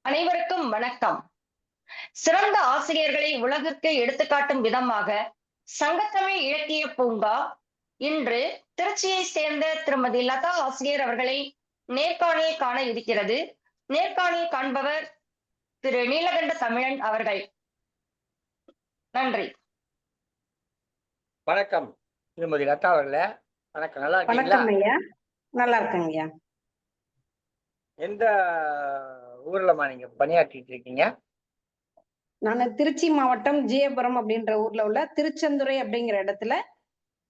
அனைவருக்கும் வணக்கம். சிறந்த ஆசிரியர்களை உலகிற்கு எடுத்துக்காட்டும் விதமாக சங்கத்தமிழ் இலக்கிய பூங்கா இன்று திருச்சியை சேர்ந்த திருமதி லதா ஆசிரியர் அவர்களை நேர்காணல் காண இருக்கிறது. நேர்காணல் காண்பவர் திரு நீலகண்ட தமிழன் அவர்கள். நன்றி. வணக்கம் திருமதி லதா அவர்களே. வணக்கம், நல்லா இருக்கீங்களா? வணக்கம் ஐயா, நல்லா இருக்கேங்க ஐயா. எந்த ஊர்லமா நீங்க பணியாற்றிட்டு இருக்கீங்க? நான் திருச்சி மாவட்டம் ஜியபுரம் அப்படின்ற ஊர்ல உள்ள திருச்செந்துறை அப்படிங்கிற இடத்துல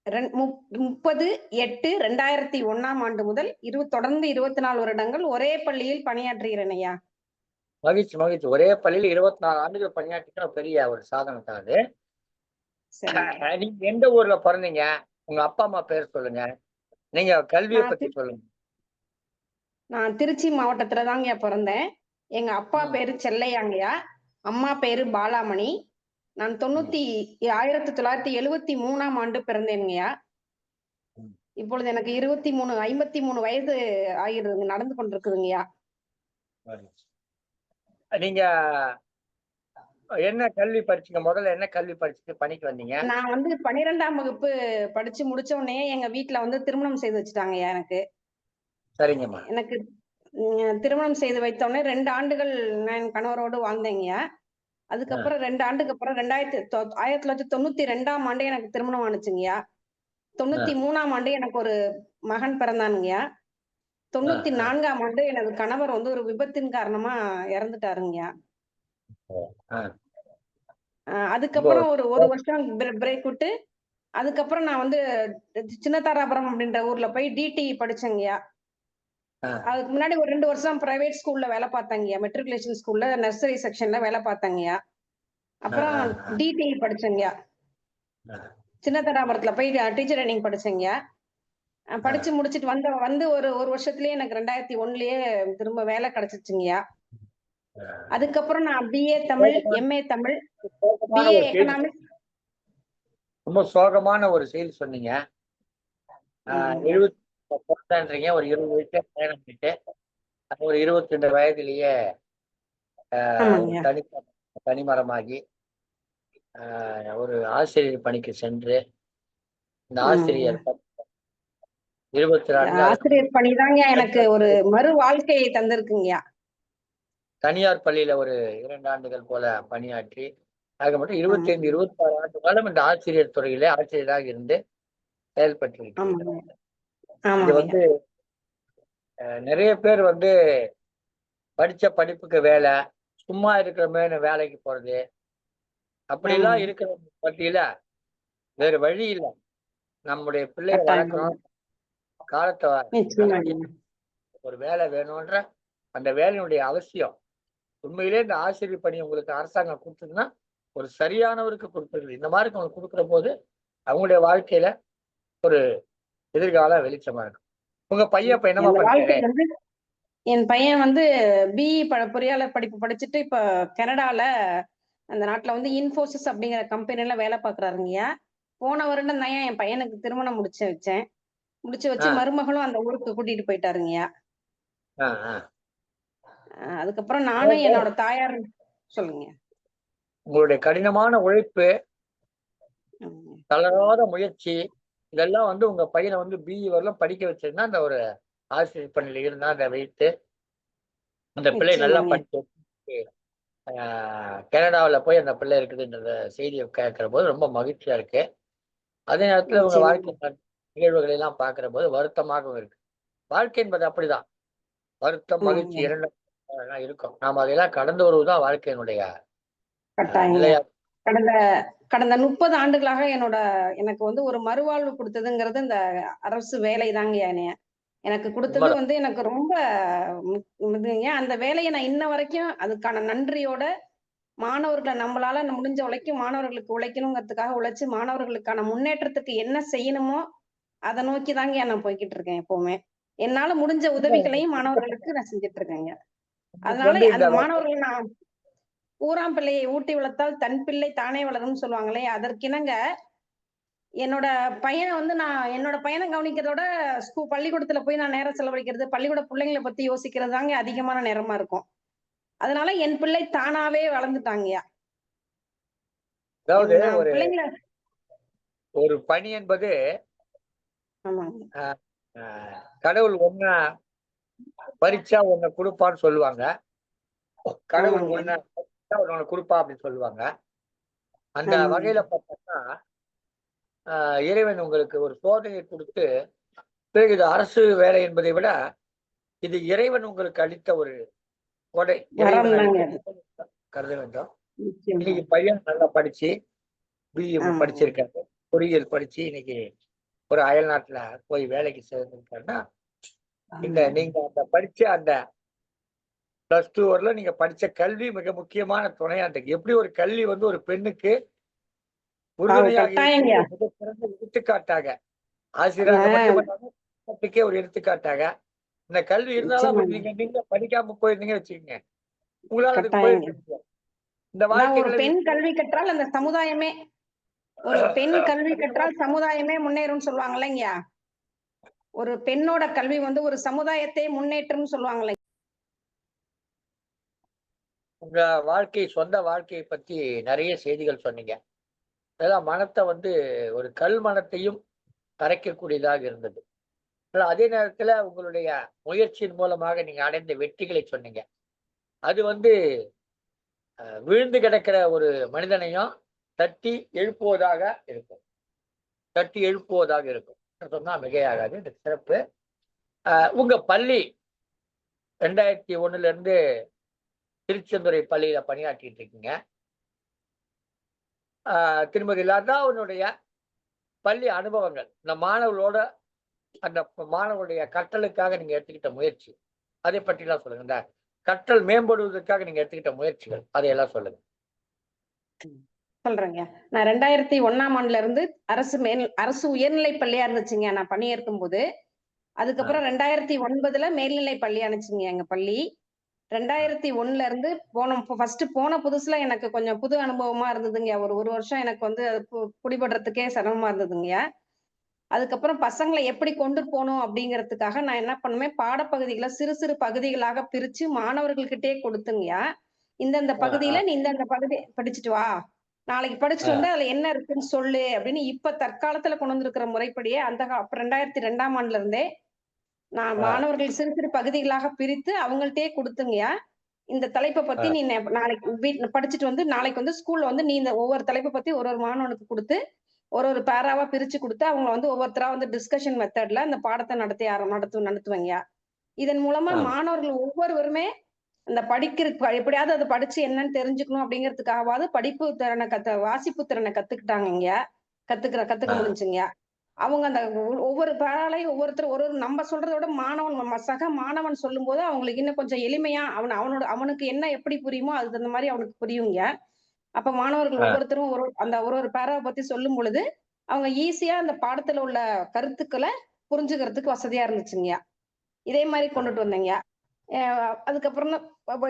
30/8/2001 முதல் தொடர்ந்து 24 வருடங்கள் ஒரே பள்ளியில் பணியாற்றுகிறேன் ஐயா. மகிழ்ச்சி மகிழ்ச்சி. ஒரே பள்ளியில் 24 ஆண்டுகள் பணியாற்றின பெரிய ஒரு சாதனை தான் அது. நீங்க எந்த ஊர்ல பிறந்தீங்க? உங்க அப்பா அம்மா பேர் சொல்லுங்க. நீங்க கல்வியை பத்தி சொல்லுங்க. நான் திருச்சி மாவட்டத்துல தாங்க பிறந்தேன். எங்க அப்பா பேரு செல்லையாங்கய்யா, அம்மா பேரு பாலாமணி. நான் 1973 பிறந்தேங்கய்யா. இப்பொழுது எனக்கு 53 வயது ஆகிறது, நடந்து கொண்டிருக்குதுங்கய்யா. நீங்க என்ன கல்வி படிச்சீங்க? முதல்ல என்ன கல்வி படிச்சுட்டு பணிக்கு வந்தீங்க? நான் 12ஆம் வகுப்பு படிச்சு முடிச்ச உடனே எங்க வீட்டுல திருமணம் செய்து வச்சுட்டாங்கய்யா எனக்கு. சரிங்கம்மா. எனக்கு திருமணம் செய்து வைத்த உடனே 2 ஆண்டுகள் நான் என் கணவரோடு வாழ்ந்தேங்கய்யா. அதுக்கப்புறம் 2 ஆண்டுக்கு அப்புறம் 1992ஆம் ஆண்டு எனக்கு திருமணம் ஆனுச்சுங்கய்யா. 93ஆம் ஆண்டு எனக்கு ஒரு மகன் பிறந்தானுங்கய்யா. 94ஆம் ஆண்டு எனது கணவர் ஒரு விபத்தின் காரணமா இறந்துட்டாருங்கய்யா. அதுக்கப்புறம் ஒரு வருஷம் பிரேக் விட்டு அதுக்கப்புறம் நான் சின்னதாராபுரம் அப்படின்ற ஊர்ல போய் டிடி படிச்சேங்கய்யா. அதுக்கு முன்னாடி ஒரு 2 வருஷம் பிரைவேட் ஸ்கூல்ல வேலை பார்த்தேங்கய்யா. மெட்ரிகுலேஷன் ஸ்கூல்ல நர்சரி செக்ஷன்ல வேலை பார்த்தேங்கய்யா. அப்புறம் டிடி படிச்சேங்கய்யா. சின்னதாராபுரத்துல போய் டீச்சர் ட்ரைனிங் படிச்சேங்கய்யா. படிச்சு முடிச்சுட்டு வந்து ஒரு வருஷத்துலயே எனக்கு 2001லயே திரும்ப வேலை கிடைச்சிச்சுங்கய்யா. அதுக்கப்புறம் நான் BA Tamil, MA Tamil, BA economics. ரொம்ப சோகமான ஒரு செய்தி சொன்னீங்க. 70 ஒரு 20 வயசுல பயணம் பண்ணிட்டு ஒரு 22 வயதிலேயே தனிமரமாகி ஒரு ஆசிரியர் பணிக்கு சென்று இந்த ஆசிரியர் 22 ஆசிரியர் பணிதாங்க எனக்கு ஒரு மறு வாழ்க்கையை தந்திருக்குங்கய்யா. தனியார் பள்ளியில ஒரு 2 ஆண்டுகள் போல பணியாற்றி ஆக மட்டும் 25-26 ஆண்டு காலம் இந்த ஆசிரியர் துறையிலே ஆசிரியராக இருந்து செயல்பட்டு இது நிறைய பேர் படிச்ச படிப்புக்கு வேலை, சும்மா இருக்கிற வேலைக்கு போறது, அப்படிலாம் இருக்கிற பட்டியல வேறு வழி இல்லை. நம்முடைய பிள்ளைய வளர்க்கணும், காலத்தை ஒரு வேலை வேணும்ன்ற அந்த வேலையினுடைய அவசியம். உண்மையிலே இந்த ஆசிரியர் பணி உங்களுக்கு அரசாங்கம் கொடுத்ததுன்னா ஒரு சரியானவருக்கு கொடுத்துருக்குது. இந்த மாதிரி உங்களுக்கு கொடுக்குற போது அவங்களுடைய வாழ்க்கையில ஒரு எதிர்கால வெளிச்சமா இருக்கும். உங்க பையன் இப்ப என்னமா படிக்கிறாரு? என் பையன் பிஇ பொறியாளர் படிப்பு படிச்சுட்டு இப்ப கனடால அந்த நாட்டுல இன்ஃபோசிஸ் அப்படிங்கிற கம்பெனில வேலை பாக்குறாருங்கய்யா. போன வருடம் தான் என் பையனுக்கு திருமணம் முடிச்சு வச்சு மருமகளும் அந்த ஊருக்கு கூட்டிட்டு போயிட்டாருங்கய்யா. அதுக்கப்புறம் நானும் என்னோட தாயார் சொல்லுங்க. உங்களுடைய கடினமான உழைப்பு, தளராத முயற்சி, இதெல்லாம் உங்க பையனை பிஇ வரலாம் படிக்க வச்சிருந்தா அந்த ஒரு ஆசிரியர் பணியில இருந்தா அதை வைத்து அந்த பிள்ளை நல்லா படிச்சு கனடாவில் போய் அந்த பிள்ளை இருக்குதுன்ற செய்தியை கேட்கிற போது ரொம்ப மகிழ்ச்சியா இருக்கு. அதே நேரத்துல உங்க வாழ்க்கை நிகழ்வுகளை எல்லாம் பார்க்கிற போது வருத்தமாகவும் இருக்கு. வாழ்க்கை என்பது அப்படிதான், வருத்தம் மகிழ்ச்சி 2 இருக்கும். நாம அதையெல்லாம் கடந்து வருவதுதான் வாழ்க்கையினுடைய நிலையா. கடந்த 30 ஆண்டுகளாக எனக்கு ஒரு மறுவாழ்வு கொடுத்ததுங்கிறது இந்த அரசு வேலை தாங்க. எனக்கு கொடுத்தது எனக்கு ரொம்ப அந்த வேலையை நான் இன்ன வரைக்கும் அதுக்கான நன்றியோட மாணவர்களை நம்மளால முடிஞ்ச உழைக்கும் மாணவர்களுக்கு உழைக்கணுங்கிறதுக்காக உழைச்சு மாணவர்களுக்கான முன்னேற்றத்துக்கு என்ன செய்யணுமோ அதை நோக்கி தாங்க நான் போய்கிட்டு இருக்கேன். எப்பவுமே என்னால முடிஞ்ச உதவிகளையும் மாணவர்களுக்கு நான் செஞ்சுட்டு இருக்கேங்க. அதனால அந்த மாணவர்கள் நான் ஊராம் பிள்ளையை ஊட்டி வளர்த்தால் தன் பிள்ளை தானே வளரும்னு சொல்லுவாங்களே, அதற்கிணங்க என்னோட பையனை நான் என்னோட பையனை கவனிக்கிறதோட பள்ளிக்கூடத்துல போய் நான் நேரம் செலவழிக்கிறது, பள்ளிக்கூட பிள்ளைங்களை பத்தி யோசிக்கிறது தாங்க அதிகமான நேரமா இருக்கும். அதனால என் பிள்ளை தானாவே வளர்ந்துட்டாங்கய்யா. அதாவது நான் ஒரு பிள்ளைங்கள ஒரு பணி என்பது ஆமாங்க. ஆஹ், கடவுள் ஒண்ண பறிச்சா ஒண்ண கொடுப்பான்னு சொல்லுவாங்க. கடவுள் ஆமாங்க. ஒண்ண பறிச்சா ஒண்ணு கொடுப்பா அப்படின்னு சொல்லுவாங்க. அந்த ஆமாங்க. வகையில பார்த்தோம்னா இறைவன் உங்களுக்கு ஒரு சோதனையை கொடுத்து, பிறகு இது அரசு வேலை என்பதை விட இது இறைவன் உங்களுக்கு அளித்த ஒரு கொடை. வரம் இறைவன் தாங்க அளித்த அது. கொடை கருத வேண்டும். நிச்சயமா. இன்னைக்கு பையன் நல்லா படிச்சு பிஇ ஆமாங்க. படிச்சிருக்காரு, பொறியியல் படிச்சு இன்னைக்கு ஒரு அயல் நாட்டுல போய் வேலைக்கு சேர்ந்திருக்காருன்னா, இந்த ஆமாங்க. நீங்க அந்த படிச்ச அந்த +2 வரல நீங்க படிச்ச கல்வி மிக முக்கியமான துணையா இருக்கு. எப்படி ஒரு கல்வி வந்து ஒரு பெண்ணுக்கு உறுதுணையாக கட்டாயங்க. இருக்கிறது மிகச்சிறந்த எடுத்துக்காட்டாக, ஆசிரியராக ஆஹ் மட்டுமல்லாம குடும்பத்துக்கே ஒரு எடுத்துக்காட்டாக இந்த கல்வி இருந்தாலும் அப்படி நிச்சயமாங்க. நீங்க படிக்காம போயிருந்தீங்க வச்சுக்கோங்க, உங்களால அதுக்கு கட்டாயங்க. போயிருக்க முடியாது. இந்த அதான் ஒரு வாழ்க்கைகளை பெண் விட்டு கல்வி கற்றால் அந்த சமுதாயமே ஒரு பெண் கல்வி கற்றால் சமுதாயமே முன்னேறும்னு சொல்லுவாங்க இல்லைங்கய்யா. ஒரு பெண்ணோட கல்வி வந்து ஒரு சமுதாயத்தை முன்னேற்றம்னு சொல்லுவாங்க. உங்க வாழ்க்கை, சொந்த வாழ்க்கையை பத்தி நிறைய செய்திகள் சொன்னீங்க. அதெல்லாம் மனத்தை வந்து ஒரு கல் மனத்தையும் கரைக்கக்கூடியதாக இருந்தது. ஆனா அதே நேரத்துல உங்களுடைய முயற்சியின் மூலமாக நீங்க அடைந்த வெற்றிகளை சொன்னீங்க. அது வந்து விழுந்து கிடக்கிற ஒரு மனிதனையும் தட்டி எழுப்புவதாக இருக்கும். தட்டி எழுப்புவதாக இருக்கும் சொன்னா மிகையாகாது. இந்த சிறப்பு. உங்க பள்ளி 2001 இருந்து திருச்செந்துறை பள்ளியில பணியாற்றிட்டு இருக்கீங்க. திருமதி லதாவுடைய பள்ளி அனுபவங்கள், இந்த மாணவர்களோட அந்த மாணவருடைய கற்றலுக்காக நீங்க எடுத்துக்கிட்ட முயற்சி, அதை பற்றி எல்லாம் சொல்லுங்க. இந்த கற்றல் மேம்படுவதற்காக நீங்க எடுத்துக்கிட்ட முயற்சிகள், அதையெல்லாம் சொல்லுங்க. சொல்றேங்க. நான் 2001ஆம் ஆண்டுல இருந்து அரசு உயர்நிலைப் பள்ளியா இருந்துச்சுங்க நான் பணியேற்கும் போது. அதுக்கப்புறம் 2009ல மேல்நிலை பள்ளி ஆனுச்சுங்க எங்க பள்ளி. 2001ல இருந்து ஃபர்ஸ்ட் போன புதுசுல எனக்கு கொஞ்சம் புது அனுபவமா இருந்ததுங்க. ஒரு வருஷம் எனக்கு வந்து அது புடிபடுறதுக்கே சிரமமா இருந்ததுங்க. அதுக்கப்புறம் பசங்கள எப்படி கொண்டு போணும் அப்படிங்கிறதுக்காக நான் என்ன பண்ணுவேன், பாடப்பகுதிகள சிறு சிறு பகுதிகளாக பிரிச்சு மாணவர்கள்கிட்டயே கொடுத்துங்கயா. இந்தந்த பகுதியில நீ இந்தந்த பகுதி படிச்சுட்டு வா. நாளைக்கு படிச்சுட்டு வந்து அதுல என்ன இருக்குன்னு சொல்லு அப்படின்னு இப்ப தற்காலத்துல கொண்டு வந்திருக்கிற முறைப்படியே அப்ப 2002ஆம் ஆண்டுல இருந்தே நான் மாணவர்கள் சிறு சிறு பகுதிகளாக பிரித்து அவங்கள்ட்டயே கொடுத்துங்கயா. இந்த தலைப்பை பத்தி நீ நாளைக்கு வீட்ல படிச்சுட்டு வந்து நாளைக்கு வந்து ஸ்கூல்ல வந்து நீ இந்த ஒவ்வொரு தலைப்பை பத்தி ஒரு ஒரு மாணவனுக்கு கொடுத்து ஒரு பேராவா பிரிச்சு கொடுத்து அவங்க வந்து ஒவ்வொருத்தரா வந்து டிஸ்கஷன் மெத்தட்ல அந்த பாடத்தை நடத்துவீங்க. இதன் மூலமா மாணவர்கள் ஒவ்வொருவருமே அந்த எப்படியாவது அதை படிச்சு என்னன்னு தெரிஞ்சுக்கணும் அப்படிங்கிறதுக்காகவாது படிப்பு திறனை வாசிப்பு திறனை கத்துக்கிட்டாங்க. கத்துக்க முடிஞ்சுங்க. அவங்க அந்த ஒவ்வொரு பேராலையும் ஒவ்வொருத்தர் ஒரு நம்ம சொல்றதை விட சக மாணவன் சொல்லும் போது அவங்களுக்கு இன்னும் கொஞ்சம் எளிமையா அவனுக்கு என்ன எப்படி புரியுமோ அது தகுந்த மாதிரி அவனுக்கு புரியுங்க. அப்ப மாணவர்கள் ஒவ்வொருத்தரும் ஒரு பேராவை பத்தி சொல்லும் பொழுது அவங்க ஈஸியா அந்த பாடத்துல உள்ள கருத்துக்களை புரிஞ்சுக்கிறதுக்கு வசதியா இருந்துச்சுங்க. இதே மாதிரி கொண்டுட்டு வந்தேங்க. அதுக்கப்புறம்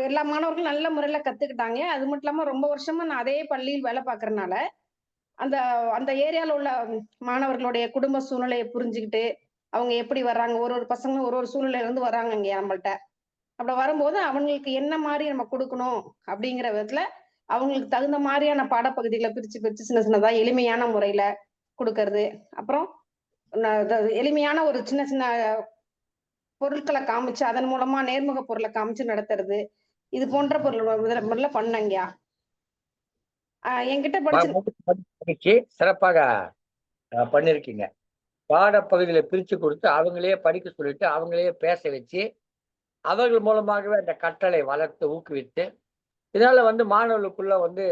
எல்லா மாணவர்களும் நல்ல முறையில கத்துக்கிட்டாங்க. அது மட்டும் இல்லாம ரொம்ப வருஷமா நான் அதே பள்ளியில் வேலை பார்க்கறதுனால அந்த அந்த ஏரியால உள்ள மாணவர்களுடைய குடும்ப சூழ்நிலையை புரிஞ்சுக்கிட்டு அவங்க எப்படி வர்றாங்க, ஒரு ஒரு பசங்களும் ஒரு ஒரு சூழ்நிலையில இருந்து வர்றாங்க நம்மள்ட்ட. அப்படி வரும்போது அவங்களுக்கு என்ன மாதிரி நம்ம கொடுக்கணும் அப்படிங்கிற விதத்துல அவங்களுக்கு தகுந்த மாதிரியான பாடப்பகுதிகளை பிரிச்சு பிரிச்சு சின்ன சின்னதா எளிமையான முறையில கொடுக்கறது. அப்புறம் எளிமையான ஒரு சின்ன சின்ன பொருட்களை காமிச்சு அதன் மூலமா நேர்முக பொருளை காமிச்சு நடத்துறது. இது போன்ற பொருள் பண்ணங்கயா. என்கிட்ட படிச்சு சிறப்பாக பண்ணிருக்கீங்க. பாடப்பகுதியில பிரிச்சு கொடுத்து அவங்களையே படிக்க சொல்லிட்டு அவங்களையே பேச வச்சு அவர்கள் மூலமாகவே அந்த கற்றலை வளர்த்து ஊக்குவித்து, இதனால வந்து மாணவர்களுக்குள்ள வந்து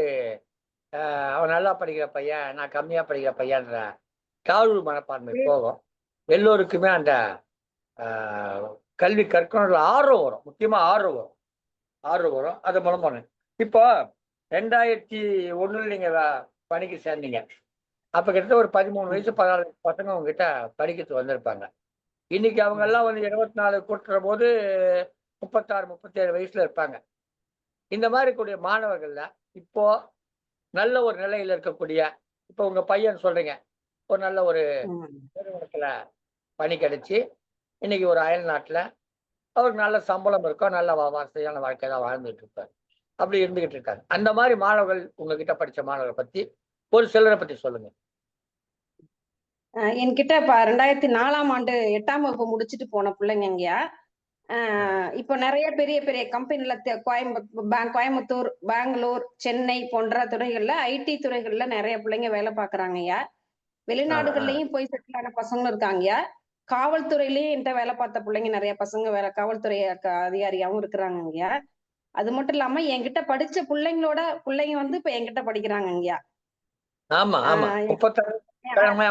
அவன் நல்லா படிக்கிற பையன், நான் கம்மியா படிக்கிற பையன்ற தாழ்வு மனப்பான்மை போகும். எல்லோருக்குமே அந்த கல்வி கற்கணுன்ற ஆர்வம் வரும். முக்கியமா ஆர்வம் வரும். அது மூலமா இப்போ 2001 நீங்க பணிக்கு சேர்ந்தீங்க. அப்ப கிட்டத்தட்ட ஒரு 13 வயசு 14 பசங்க உங்ககிட்ட படிக்கிறதுக்கு வந்திருப்பாங்க. இன்னைக்கு அவங்க எல்லாம் வந்து 24 கூட்டுற போது 36, 37 வயசுல இருப்பாங்க. இந்த மாதிரி கூடிய மாணவர்கள்ல இப்போ நல்ல ஒரு நிலையில இருக்கக்கூடிய, இப்போ உங்க பையன் சொல்றீங்க, ஒரு நல்ல ஒரு நிறுவனத்துல பணி கிடைச்சு இன்னைக்கு ஒரு அயல் நாட்டுல அவருக்கு நல்ல சம்பளம் இருக்கும், நல்ல வசதியான வாழ்க்கை தான் வாழ்ந்துட்டு இருப்பார். அப்படி இருந்துகிட்டு இருக்காரு. அந்த மாதிரி மாணவர்கள் உங்ககிட்ட படிச்ச மாணவர்களை பத்தி ஒரு சிலரை பத்தி சொல்லுங்க. என்கிட்ட இப்ப 2004ஆம் ஆண்டு 8ஆம் வகுப்பு முடிச்சுட்டு போன பிள்ளைங்கங்கய்யா. இப்போ நிறைய பெரிய பெரிய கம்பெனில கோயம்புத்தூர், பெங்களூர், சென்னை போன்ற துறைகள்ல ஐடி துறைகள்ல நிறைய பிள்ளைங்க வேலை பார்க்கறாங்கய்யா. வெளிநாடுகள்லயும் போய் செட்டில் ஆன பசங்களும் இருக்காங்கய்யா. காவல்துறையிலயும் என்கிட்ட வேலை பார்த்த பிள்ளைங்க நிறைய பசங்க காவல்துறை அதிகாரியாவும் இருக்கிறாங்கய்யா. அது மட்டும் இல்லாம என்கிட்ட படிச்ச பிள்ளைங்க வந்து இப்ப என்கிட்ட படிக்கிறாங்கய்யா. ஆமா ஆமா ஆஹ் 36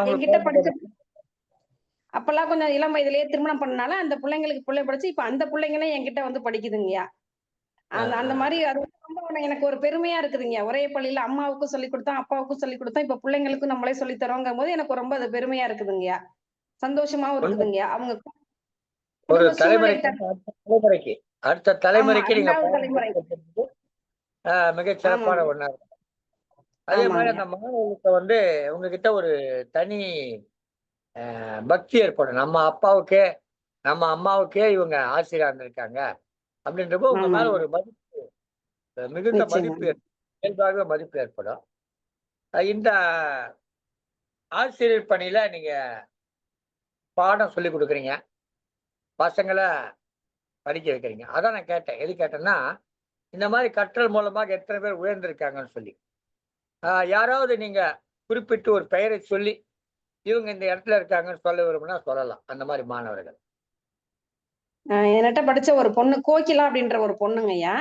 என்கிட்ட படிச்ச அவங்களுக்கு அப்பெல்லாம் கொஞ்சம் இளம் வயதிலேயே திருமணம் பண்ணனால அந்த பிள்ளைங்களுக்கு பிள்ளை படிச்சு இப்ப அந்த பிள்ளைங்களே என்கிட்ட வந்து படிக்குதுங்கய்யா. அந்த அந்த மாதிரி அது ரொம்ப எனக்கு ஒரு பெருமையா இருக்குதுங்கய்யா. ஒரே பள்ளியில அம்மாவுக்கும் சொல்லிக் கொடுத்தோம், அப்பாவுக்கும் சொல்லிக் கொடுத்தோம், இப்ப பிள்ளைங்களுக்கும் நம்மளே சொல்லி தரோங்கும் போது எனக்கு ரொம்ப அது பெருமையா இருக்குதுங்கய்யா. சந்தோஷமாவும் இருக்குதுங்கய்யா. அவங்க ஒரு குடும்ப சூழ்நிலை தலைமுறைக்கு அடுத்த ஆமா தலைமுறைக்கு நீங்க 2வது பாடம் தலைமுறை. கற்பிக்கிறது, மிகச் சிறப்பான ஆமாங்க ஒண்ணா இருக்கும். அதே மாதிரி ஆமாங்கய்யா. அந்த மாணவர்களுக்கு வந்து உங்ககிட்ட ஒரு தனி பக்தி ஏற்படும். நம்ம அப்பாவுக்கே நம்ம அம்மாவுக்கே இவங்க ஆசிரியரா இருந்திருக்காங்க அப்படின்றப்போ உங்க மேல ஆமாங்க ஒரு மிகுந்த நிச்சயமா. மதிப்பு இயல்பாகவே மதிப்பு ஏற்படும். இந்த ஆசிரியர் பணியில நீங்க பாடம் சொல்லி கொடுக்குறீங்க, பசங்களை படிக்க வைக்கிறீங்க. அதான் நான் கேட்டேன். எது கேட்டேன்னா, இந்த மாதிரி கற்றல் மூலமாக எத்தனை பேர் உயர்ந்திருக்காங்கன்னு சொல்லி. யாராவது நீங்க குறிப்பிட்டு ஒரு பெயரை சொல்லி இவங்க இந்த இடத்துல இருக்காங்கன்னு சொல்ல விரும்பினா சொல்லலாம். அந்த மாதிரி மாணவர்கள். என்கிட்ட படிச்ச ஒரு பொண்ணு கோகிலா அப்படின்ற ஒரு பொண்ணுங்கய்யா.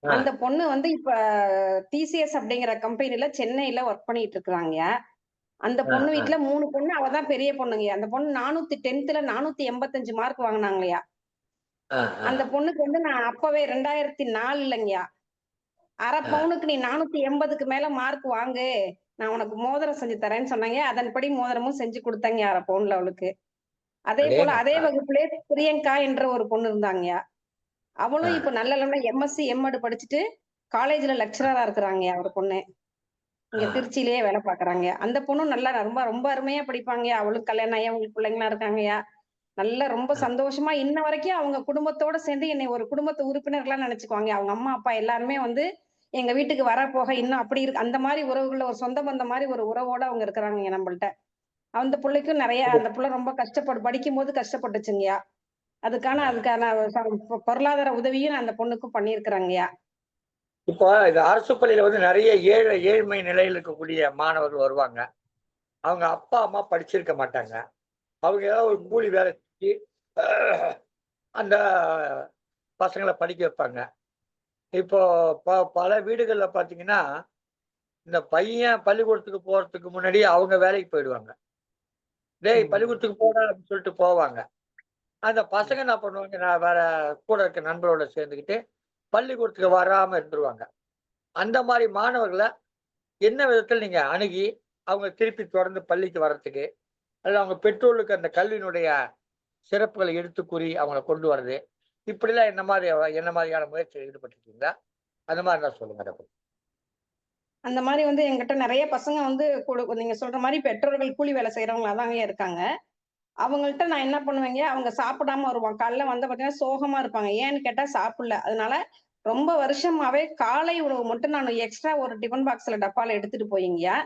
ஆ, அந்த பொண்ணு வந்து இப்ப டிசிஎஸ் அப்படிங்கிற கம்பெனில சென்னையில ஒர்க் பண்ணிட்டு இருக்கிறாங்கய்யா. அந்த ஆ, பொண்ணு ஆ, வீட்ல 3 பொண்ணு. அவ தான் பெரிய பொண்ணுங்கய்யா. அந்த பொண்ணு 10th 485 மார்க் வாங்குனாங்கய்யா. ஆ, ஆ. அந்த பொண்ணுக்கு வந்து நான் அப்பவே 2004லங்கய்யா. அரை ஆ. பவுனுக்கு நீ 480க்கு மேல மார்க் வாங்கு. நான் உனக்கு மோதிரம் செஞ்சு தரேன்னு சொன்னாங்க. அதன்படி மோதிரமும் செஞ்சு குடுத்தேங்க அரை பவுன்ல அவளுக்கு. அதே போல அதே அடேங்கப்பா! வகுப்பிலே பிரியங்கா என்ற ஒரு பொண்ணு இருந்தாங்கய்யா. ஆ, அவளும் இப்ப நல்ல நல்ல எம்எஸ்சி, எம்.எட் படிச்சுட்டு காலேஜ்ல லெக்சரரா இருக்கிறாங்கய்யா ஒரு பொண்ணு. ஆ. இங்க திருச்சியிலேயே வேலை பார்க்கறாங்க. அந்த பொண்ணும் நல்லா ரொம்ப ரொம்ப அருமையா படிப்பாங்கய்யா. அவளுக்கு கல்யாணம் ஆகி அவங்களுக்கு பிள்ளைங்கலாம் இருக்காங்கய்யா. நல்லா ரொம்ப சந்தோஷமா இன்ன வரைக்கும் அவங்க குடும்பத்தோட சேர்ந்து என்னை ஒரு குடும்பத்து உறுப்பினர்களா நினைச்சுக்குவாங்க. அவங்க அம்மா, அப்பா எல்லாருமே வந்து எங்க வீட்டுக்கு வரப்போக இன்னும் அப்படி இருக்கு. அந்த மாரி உறவுகள்ல ஒரு சொந்த பந்தம் மாரி ஒரு உறவோட அவங்க இருக்கிறாங்கய்யா நம்மள்ட்ட. அந்த புள்ளைக்கும் நெறைய இது அந்த புள்ள ரொம்ப படிக்கும்போது கஷ்டப்பட்டுச்சுங்கய்யா. அதுக்கான ஆ. அதுக்கான பொருளாதார உதவியும் நான் அந்த பொண்ணுக்கும் பண்ணியிருக்கிறேங்கய்யா. இப்போ இது அரசு பள்ளியில வந்து நிறைய ஏழ்மை நிலையில் இருக்கக்கூடிய மாணவர்கள் வருவாங்க. அவங்க அப்பா, அம்மா படிச்சிருக்க மாட்டாங்க. அவங்க ஏதாவது ஒரு கூலி வேலை செஞ்சு அந்த பசங்கள படிக்க வைப்பாங்க. இப்போ பல வீடுகள்ல பார்த்தீங்கன்னா, இந்த பையன் பள்ளிக்கூடத்துக்கு போறதுக்கு முன்னாடியே அவங்க வேலைக்கு போயிடுவாங்க. "டேய் பள்ளிக்கூடத்துக்கு போடா" அப்படின்னு சொல்லிட்டு போவாங்க. அந்த பசங்க என்ன பண்ணுவாங்க, நான் வேற கூட இருக்க நண்பரோட சேர்ந்துக்கிட்டு பள்ளிக்கூடத்துக்கு வராம இருந்துருவாங்க. அந்த மாரி மாணவர்கள என்ன விதத்துல நீங்க அணுகி, அவங்க திருப்பி தொடர்ந்து பள்ளிக்கு வர்றதுக்கு, அல்லது அவங்க பெற்றோர்களுக்கு அந்த கல்வியினுடைய சிறப்புகளை எடுத்து கூறி அவங்கள கொண்டு வர்றது, இப்படிலாம் என்ன மாரியான முயற்சியில் ஈடுபட்டிருக்கீங்களா? அந்த மாரி இருந்தா சொல்லுங்க அத பத்தி. அந்த மாரி வந்து என்கிட்ட நெறைய பசங்க வந்து நீங்க சொல்ற மாரி பெற்றோர்கள் கூலி வேலை செய்றவங்களா தாங்கய்யா இருக்காங்க. அவங்கள்ட்ட நான் என்ன பண்ணுவேங்க, அவங்க சாப்பிடாம வருவாங்க. காலைல வந்து பார்த்தீங்கன்னா, சோகமா இருப்பாங்க. ஏன்னு கேட்டா சாப்பிடல. அதனால ரொம்ப வருஷமாவே காலை உணவு மட்டும் நான் எக்ஸ்ட்ரா ஒரு டிஃபன் பாக்ஸ்ல டப்பால எடுத்துட்டு போய்ங்கயா,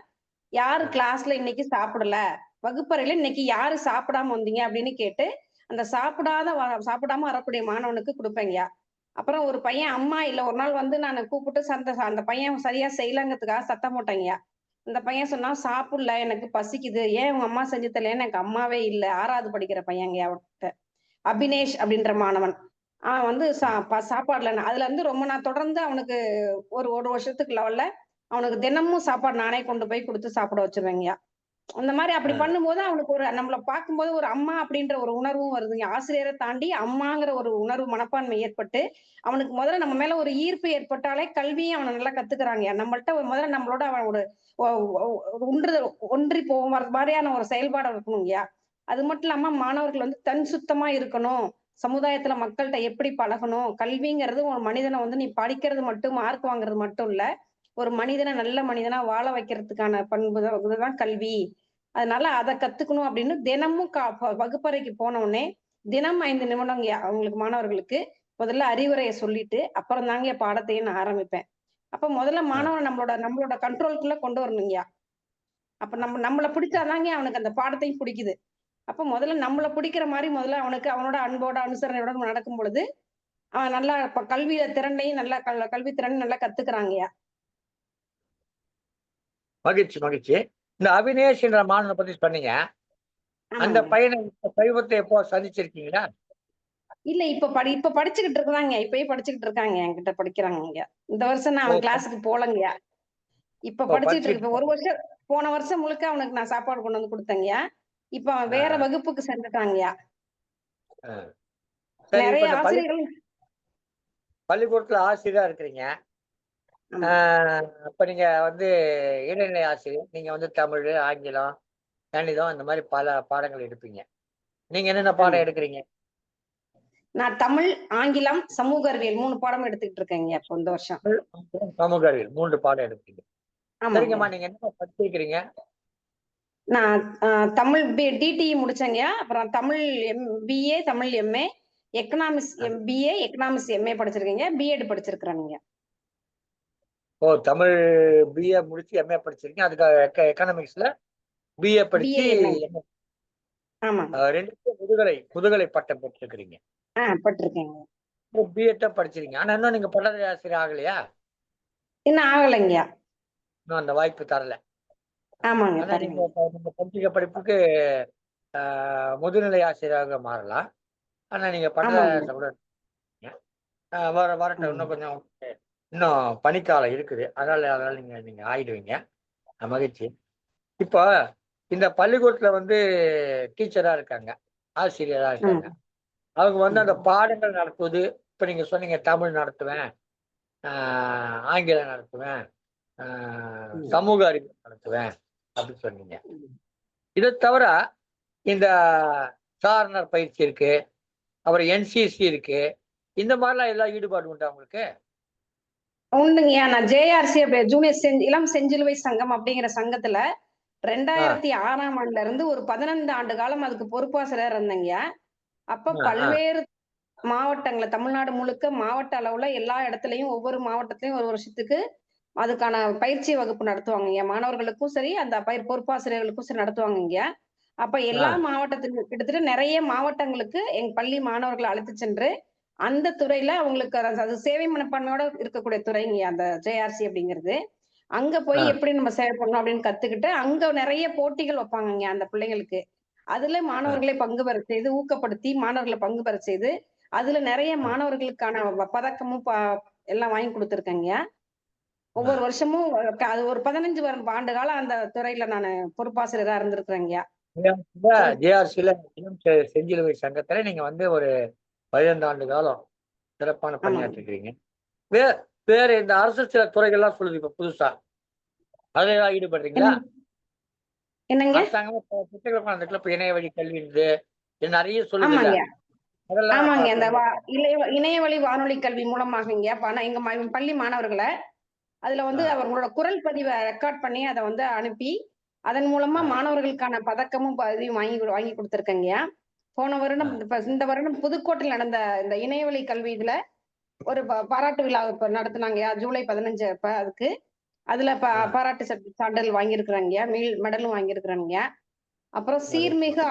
யாரு அ, கிளாஸ்ல இன்னைக்கு சாப்பிடல? வகுப்பறையில இன்னைக்கு யாரு சாப்பிடாம வந்தீங்க? அப்படின்னு கேட்டு, அந்த சாப்பிடாம வரக்கூடிய மாணவனுக்கு குடுப்பேங்கயா. அப்புறம் ஒரு பையன் அம்மா இல்ல ஒரு நாள் வந்து நானு கூப்பிட்டு அந்த பையன் சரியா செய்யலங்கிறதுக்காக சத்தம் போட்டேங்கயா. அந்த பையன் சொன்னான், "சாப்பிடல, எனக்கு பசிக்குது. ஏன் உங்க அம்மா செஞ்சு தரலையான்னு?" எனக்கு அம்மாவே இல்ல. 6வது படிக்கிற பையன்ங்கயா அவன்ட்ட. அபினேஷ் அப்படின்ற மாணவன். அவன் வந்து சாப்பாடுல அதுல இருந்து ரொம்ப நான் தொடர்ந்து அவனுக்கு ஒரு 1 வருஷத்துக்கு லெவல்ல அவனுக்கு தினமும் சாப்பாடு நானே கொண்டு போய் குடுத்து சாப்பிட வச்சுருவேங்கயா. அந்த மாரி அப்படி அ. பண்ணும்போது அவனுக்கு நம்மள பார்க்கும்போது ஒரு அம்மா அப்படின்ற ஒரு உணர்வும் வருதுங்க. ஆசிரியர தாண்டி அம்மாங்கிற ஒரு உணர்வு மனப்பான்மை ஏற்பட்டு, அவனுக்கு முதல்ல நம்ம மேல ஒரு ஈர்ப்பு ஏற்பட்டாலே கல்வியும் அவன நல்லா கத்துக்கிறாங்கயா. நம்மள்ட்ட முதல்ல நம்மளோட அவன் ஒரு ஒ ஒ ஒன்றி போகும் மாரியான ஒரு செயல்பாடு இருக்கணுங்கயா. அது மட்டும் இல்லாம மாணவர்கள் வந்து தன் சுத்தமா இருக்கணும். சமுதாயத்துல மக்கள்ட்ட எப்படி பழகணும்? கல்விங்கிறது ஒரு மனிதன வந்து நீ படிக்கிறது மட்டும், மார்க் வாங்குறது மட்டும் இல்ல. ஒரு மனிதன நல்ல மனிதனா வாழ வைக்கிறதுக்கான பண்பு தான் இதுதான் கல்வி. அதனால அத கத்துக்கணும் அப்படின்னு தினமும் வகுப்பறைக்கு போன உடனே, தினம் 5 நிமிடம்யா அவங்களுக்கு மாணவர்களுக்கு முதல்ல அறிவுரையை சொல்லிட்டு அப்புறம் தாங்க பாடத்தையே நான் ஆரம்பிப்பேன். அப்ப முதல்ல மாணவன் நம்மளோட கண்ட்ரோலுக்குள்ள கொண்டு வரணுங்கய்யா. அப்ப நம்மள பிடிச்சாதாங்க அவனுக்கு அந்த பாடத்தையும் பிடிக்குது. அப்ப முதல்ல நம்மள பிடிக்கிற மாரி முதல்ல அவனுக்கு அவனோட அன்போட, அனுசரணையோட நம்ம நடக்கும் பொழுது, அவன் நல்லா திறனையும் நல்லா கல்வி திறனையும் நல்லா கத்துக்கிறாங்கய்யா. மகிழ்ச்சி மகிழ்ச்சி. இந்த அவினேஷ் என்ற மாணவனை பத்தி சொன்னீங்க. அந்த ஆமாங்க. பையனை சமீபத்தை எப்போ சந்திச்சிருக்கீங்களா? இல்ல இப்ப படிச்சுக்கிட்டு இருக்காங்க. இப்பயே படிச்சுக்கிட்டு இருக்காங்க. என்கிட்ட படிக்கிறாங்கய்யா. இந்த வருஷம் நான் ஓ, அவன் கிளாஸுக்கு போலங்கய்யா. இப்ப படிச்சுட்டு இருக்கு. இப்ப படிச்சுட்டு. ஒரு வருஷம் போன வருஷம் முழுக்க அவனுக்கு நான் சாப்பாடு கொண்டு வந்து குடுத்தேங்கய்யா. இப்ப அவன் வேற ஆஹ், வகுப்புக்கு சென்றுட்டாங்கய்யா. ஆஹ். சரி, இப்ப நெறைய இந்த ஆசிரியர்கள் பள்ளிக்கூடத்துல ஆசிரியரா இருக்கிறீங்க. ஆமா. அப்ப நீங்க வந்து இடைநிலை ஆசிரியர். நீங்க வந்து தமிழ், ஆங்கிலம், கணிதம் இந்த மாதிரி பல பாடங்கள் எடுப்பீங்க. நீங்க என்னென்ன ஆமா. பாடம் எடுக்கிறீங்க? நான் தமிழ், ஆங்கிலம், சமூக அறிவியல் 3 பாடம் எடுத்துக்கிட்டு இருக்கேங்கய்யா இப்போ இந்த வருஷம். தமிழ், ஆங்கிலம், சமூக அறிவியல் 3 பாடம் எடுப்பீங்க. ஆமாங்க. சரிங்கம்மா, நீங்க என்ன படிச்சிருக்கிறீங்க? நான் தமிழ் டிடிஇ முடிச்சேங்கய்யா. அப்புறம் Tamil BA, Tamil MA, economics BA, economics MA படிச்சிருக்கேங்க. பிஎட் படிச்சிருக்கிறேங்க. ஓ, தமிழ் பிஏ முடிச்சு எம்ஏ படிச்சிருக்கீங்க. அதுக்கு எக்கனாமிக்ஸ்ல பிஏ படிச்சு பிஏ எம்ஏ. ஆமாங்க. 2 முதுகலை பட்டம் பெற்றிருக்கிறீங்க. பட்டிருக்கேங்க. பிஎட் படிச்சிருக்கீங்க. ஆனா இன்னும் நீங்க பட்டதாரி ஆசிரியர் ஆகலையா? இன்னும் ஆகலைங்கய்யா. இன்னும் அந்த வாய்ப்பு தரல. ஆமாங்க. ஆனா நீங்க நீங்க படிச்சிருக்க படிப்புக்கு முதுநிலை ஆசிரியராக மாறலாம். ஆனா நீங்க ஆமாங்க. பட்டதாரி கூட வரட்டும். இன்னும் கொஞ்சம் இன்னும் பனிக்காலம் இருக்குது. அதனால நீங்க ஆயிடுவீங்க. மகிழ்ச்சி. இப்போ இந்த பள்ளிக்கூடத்துல வந்து டீச்சரா இருக்காங்க, ஆசிரியரா இருக்காங்க. அவங்க வந்து அந்த பாடங்கள் நடத்துவது, இப்ப நீங்க சொன்னீங்க தமிழ் நடத்துவேன், ஆங்கிலம் நடத்துவேன், சமூக அறிவியல் நடத்துவேன் அப்படின்னு சொன்னீங்க. இதை தவிர இந்த சாரணர் பயிற்சி இருக்கு, அப்புறம் என்சிசி இருக்கு. இந்த மாதிரிலாம் எல்லாம் ஈடுபாடு உண்டா உங்களுக்கு? உண்டுங்கய்யா. நான் ஜேஆர்சி ஜூனியர் இளம் செஞ்சிலுவை சங்கம் அப்படிங்கிற சங்கத்துல 2006ஆம் ஆண்டுல இருந்து ஒரு 15 ஆண்டு காலம் அதுக்கு பொறுப்பாசிரியர் இருந்தேங்கய்யா. அப்ப பல்வேறு மாவட்டங்கள்ல தமிழ்நாடு முழுக்க மாவட்ட அளவுல எல்லா இடத்துலயும் ஒவ்வொரு மாவட்டத்திலயும் ஒரு வருஷத்துக்கு அதுக்கான பயிற்சி வகுப்பு நடத்துவாங்கய்யா. மாணவர்களுக்கும் சரி, அந்த பொறுப்பாசிரியர்களுக்கும் சரி நடத்துவாங்கய்யா. அப்ப எல்லா மாவட்டத்திலும் கிட்டத்தட்ட நிறைய மாவட்டங்களுக்கு எங்க பள்ளி மாணவர்களை அழைத்து சென்று அந்த துறையில அவங்களுக்கு அது சேவை மனப்பான்மையோட இருக்கக்கூடிய துறைங்கய்யா அந்த ஜேஆர்சி அப்படிங்கிறது. அங்க போய் எப்படி நம்ம சேவை பண்ணணும் அப்படின்னு கத்துக்கிட்டு அங்க நிறைய போட்டிகள் வைப்பாங்கங்க அந்த பிள்ளைங்களுக்கு. அதுல மாணவர்களை பங்கு பெற செய்து ஊக்கப்படுத்தி மாணவர்களை பங்கு பெற செய்து அதுல நிறைய மாணவர்களுக்கான பதக்கமும் எல்லாம் வாங்கி கொடுத்துருக்கேங்க. ஒவ்வொரு வருஷமும் அது ஒரு 15 ஆண்டு காலம் அந்த துறையில நான் பொறுப்பாசிரியரா இருந்திருக்கிறேங்க. ஜேஆர்சில செஞ்சிலுவை சங்கத்துல நீங்க வந்து ஒரு 15 ஆண்டு காலம் சிறப்பான பணியாற்றிருக்கீங்க. வேற இந்த அரசு சில துறைகள்லாம் சொல்லுது இப்ப புதுசா, அதுல ஈடுபடுறீங்களா? என்னங்க? அரசாங்கம் திட்டங்கள் இப்ப இணைய வழி கல்வி நிறைய சொல்லுது இல்ல? ஆமாங்க. அதெல்லாம் ஆமாங்க. அந்த இணையவழி வானொலி கல்வி மூலமாகங்க எங்க பள்ளி மாணவர்களை அதுல வந்து அவங்களோட குரல் பதிவை ரெக்கார்ட் பண்ணி அதை வந்து அனுப்பி அதன் மூலமா மாணவர்களுக்கான பதக்கமும் பதிவையும் வாங்கி கொடுத்துருக்கேங்க. போன வருடம் இந்த வருடம் புதுக்கோட்டையில் நடந்த இந்த இணையவழி கல்வி இதுல ஒரு பாராட்டு விழா நடத்தினாங்க ஜூலை 15 அப்ப அதுக்கு அதுல பாராட்டு சான்றிதழ் வாங்கியிருக்கிறாங்க, மெடலும் வாங்கியிருக்கிறாங்க. அப்புறம் சீர்மிகு